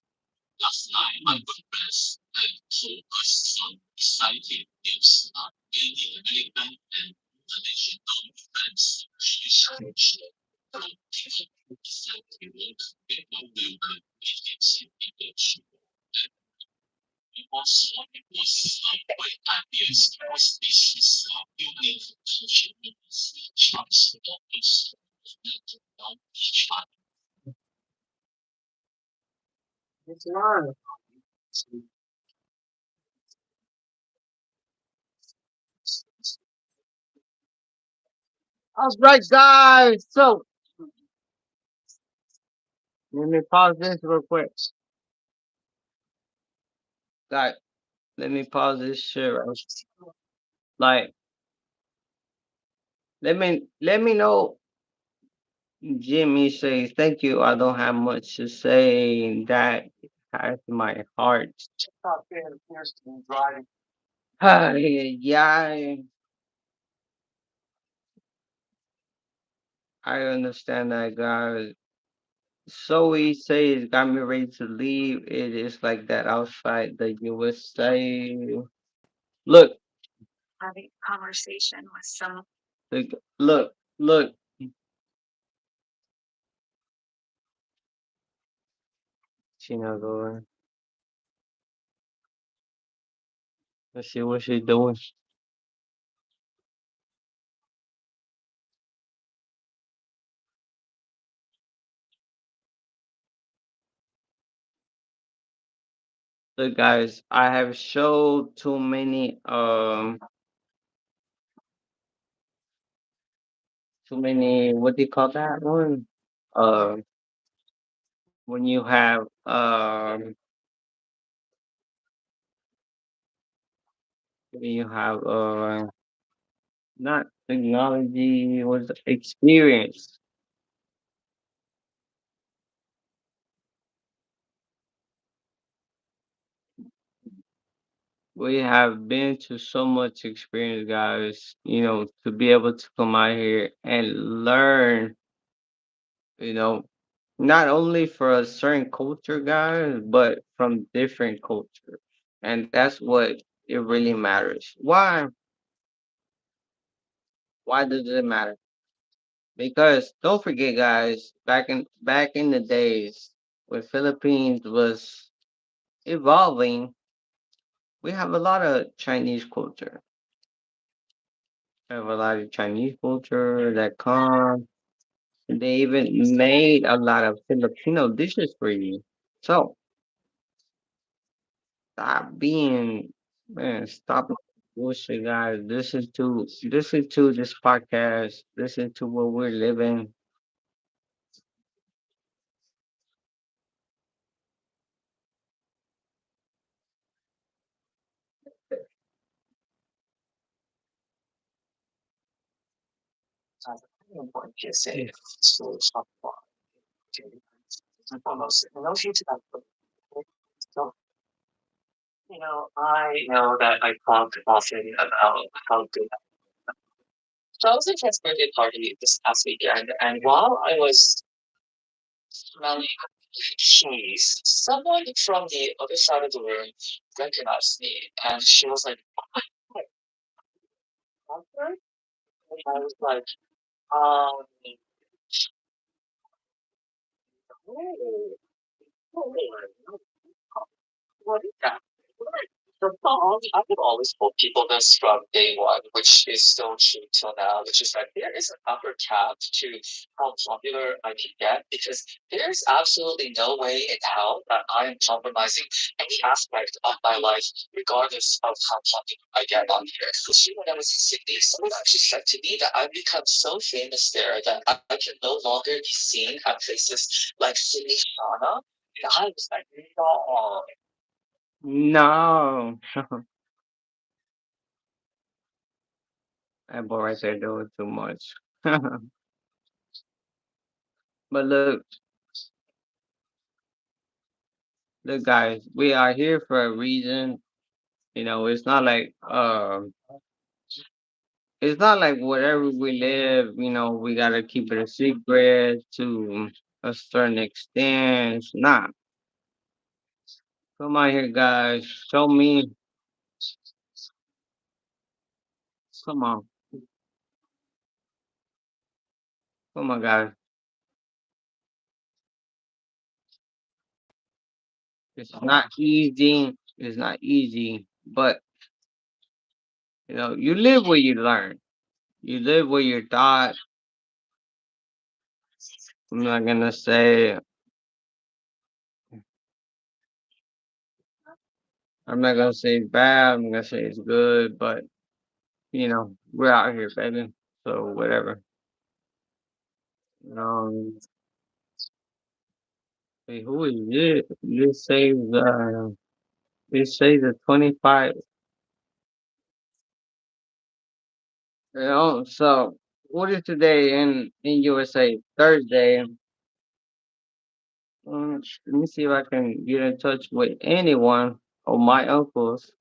Last night, my friends and told us some exciting news. Many American and international friends shared from people said they want people will be meetings in English. It was like ideas for species of unique culture, chance of each other. It's not. All right, guys. So let me pause this real quick. Guys, let me pause this shit. Like, let me know. Jimmy says, "Thank you. I don't have much to say. That has my heart." Yeah, I understand that, guys. So he says, "Got me ready to leave." It is like that outside the USA. Look, Having a conversation with some. look. Chino going. Let's see what she's doing. Look, guys, I have showed too many what do you call that one? Uh when you have not technology was experience. We have been to so much experience, guys, to be able to come out here and learn, you know, not only for a certain culture, guys, but from different cultures. And that's what it really matters. Why? Why does it matter? Because don't forget, guys, back in the days when Philippines was evolving, we have a lot of Chinese culture. We have a lot of Chinese culture that come. They even made a lot of Filipino dishes for you. So stop being, man, stop. Bullshit, guys. Listen to this podcast. Listen to what we're living. I don't want to say so softball. Okay. Foremost, no future that. So, I know that I talk often about how good. So I was at a birthday party this past weekend, and while I was smelling cheese, someone from the other side of the room recognized me, and she was like, "Hi, Arthur?" And I was like, um, oh, oh, what is that? The song, I have always told people this from day one, which is still true till now, which is that there is an upper cap to how popular I can get because there's absolutely no way in hell that I am compromising any aspect of my life, regardless of how popular I get on here. Especially when I was in Sydney, someone actually said to me that I've become so famous there that I can no longer be seen at places like Sydney Shauna. And I was like, no. No. That boy right there doing too much. But look, look, guys, we are here for a reason. It's not like wherever we live, we gotta keep it a secret to a certain extent. It's not. Come on here, guys. Show me. Come on. Come on, guys. It's not easy. It's not easy. But you live where you learn. You live where you're taught. I'm not gonna say I'm not gonna say it's bad. I'm gonna say it's good, but we're out here, baby. So whatever. Um, hey, who is it? This says the 25. So what is today in USA? Thursday. Let me see if I can get in touch with anyone of my uncles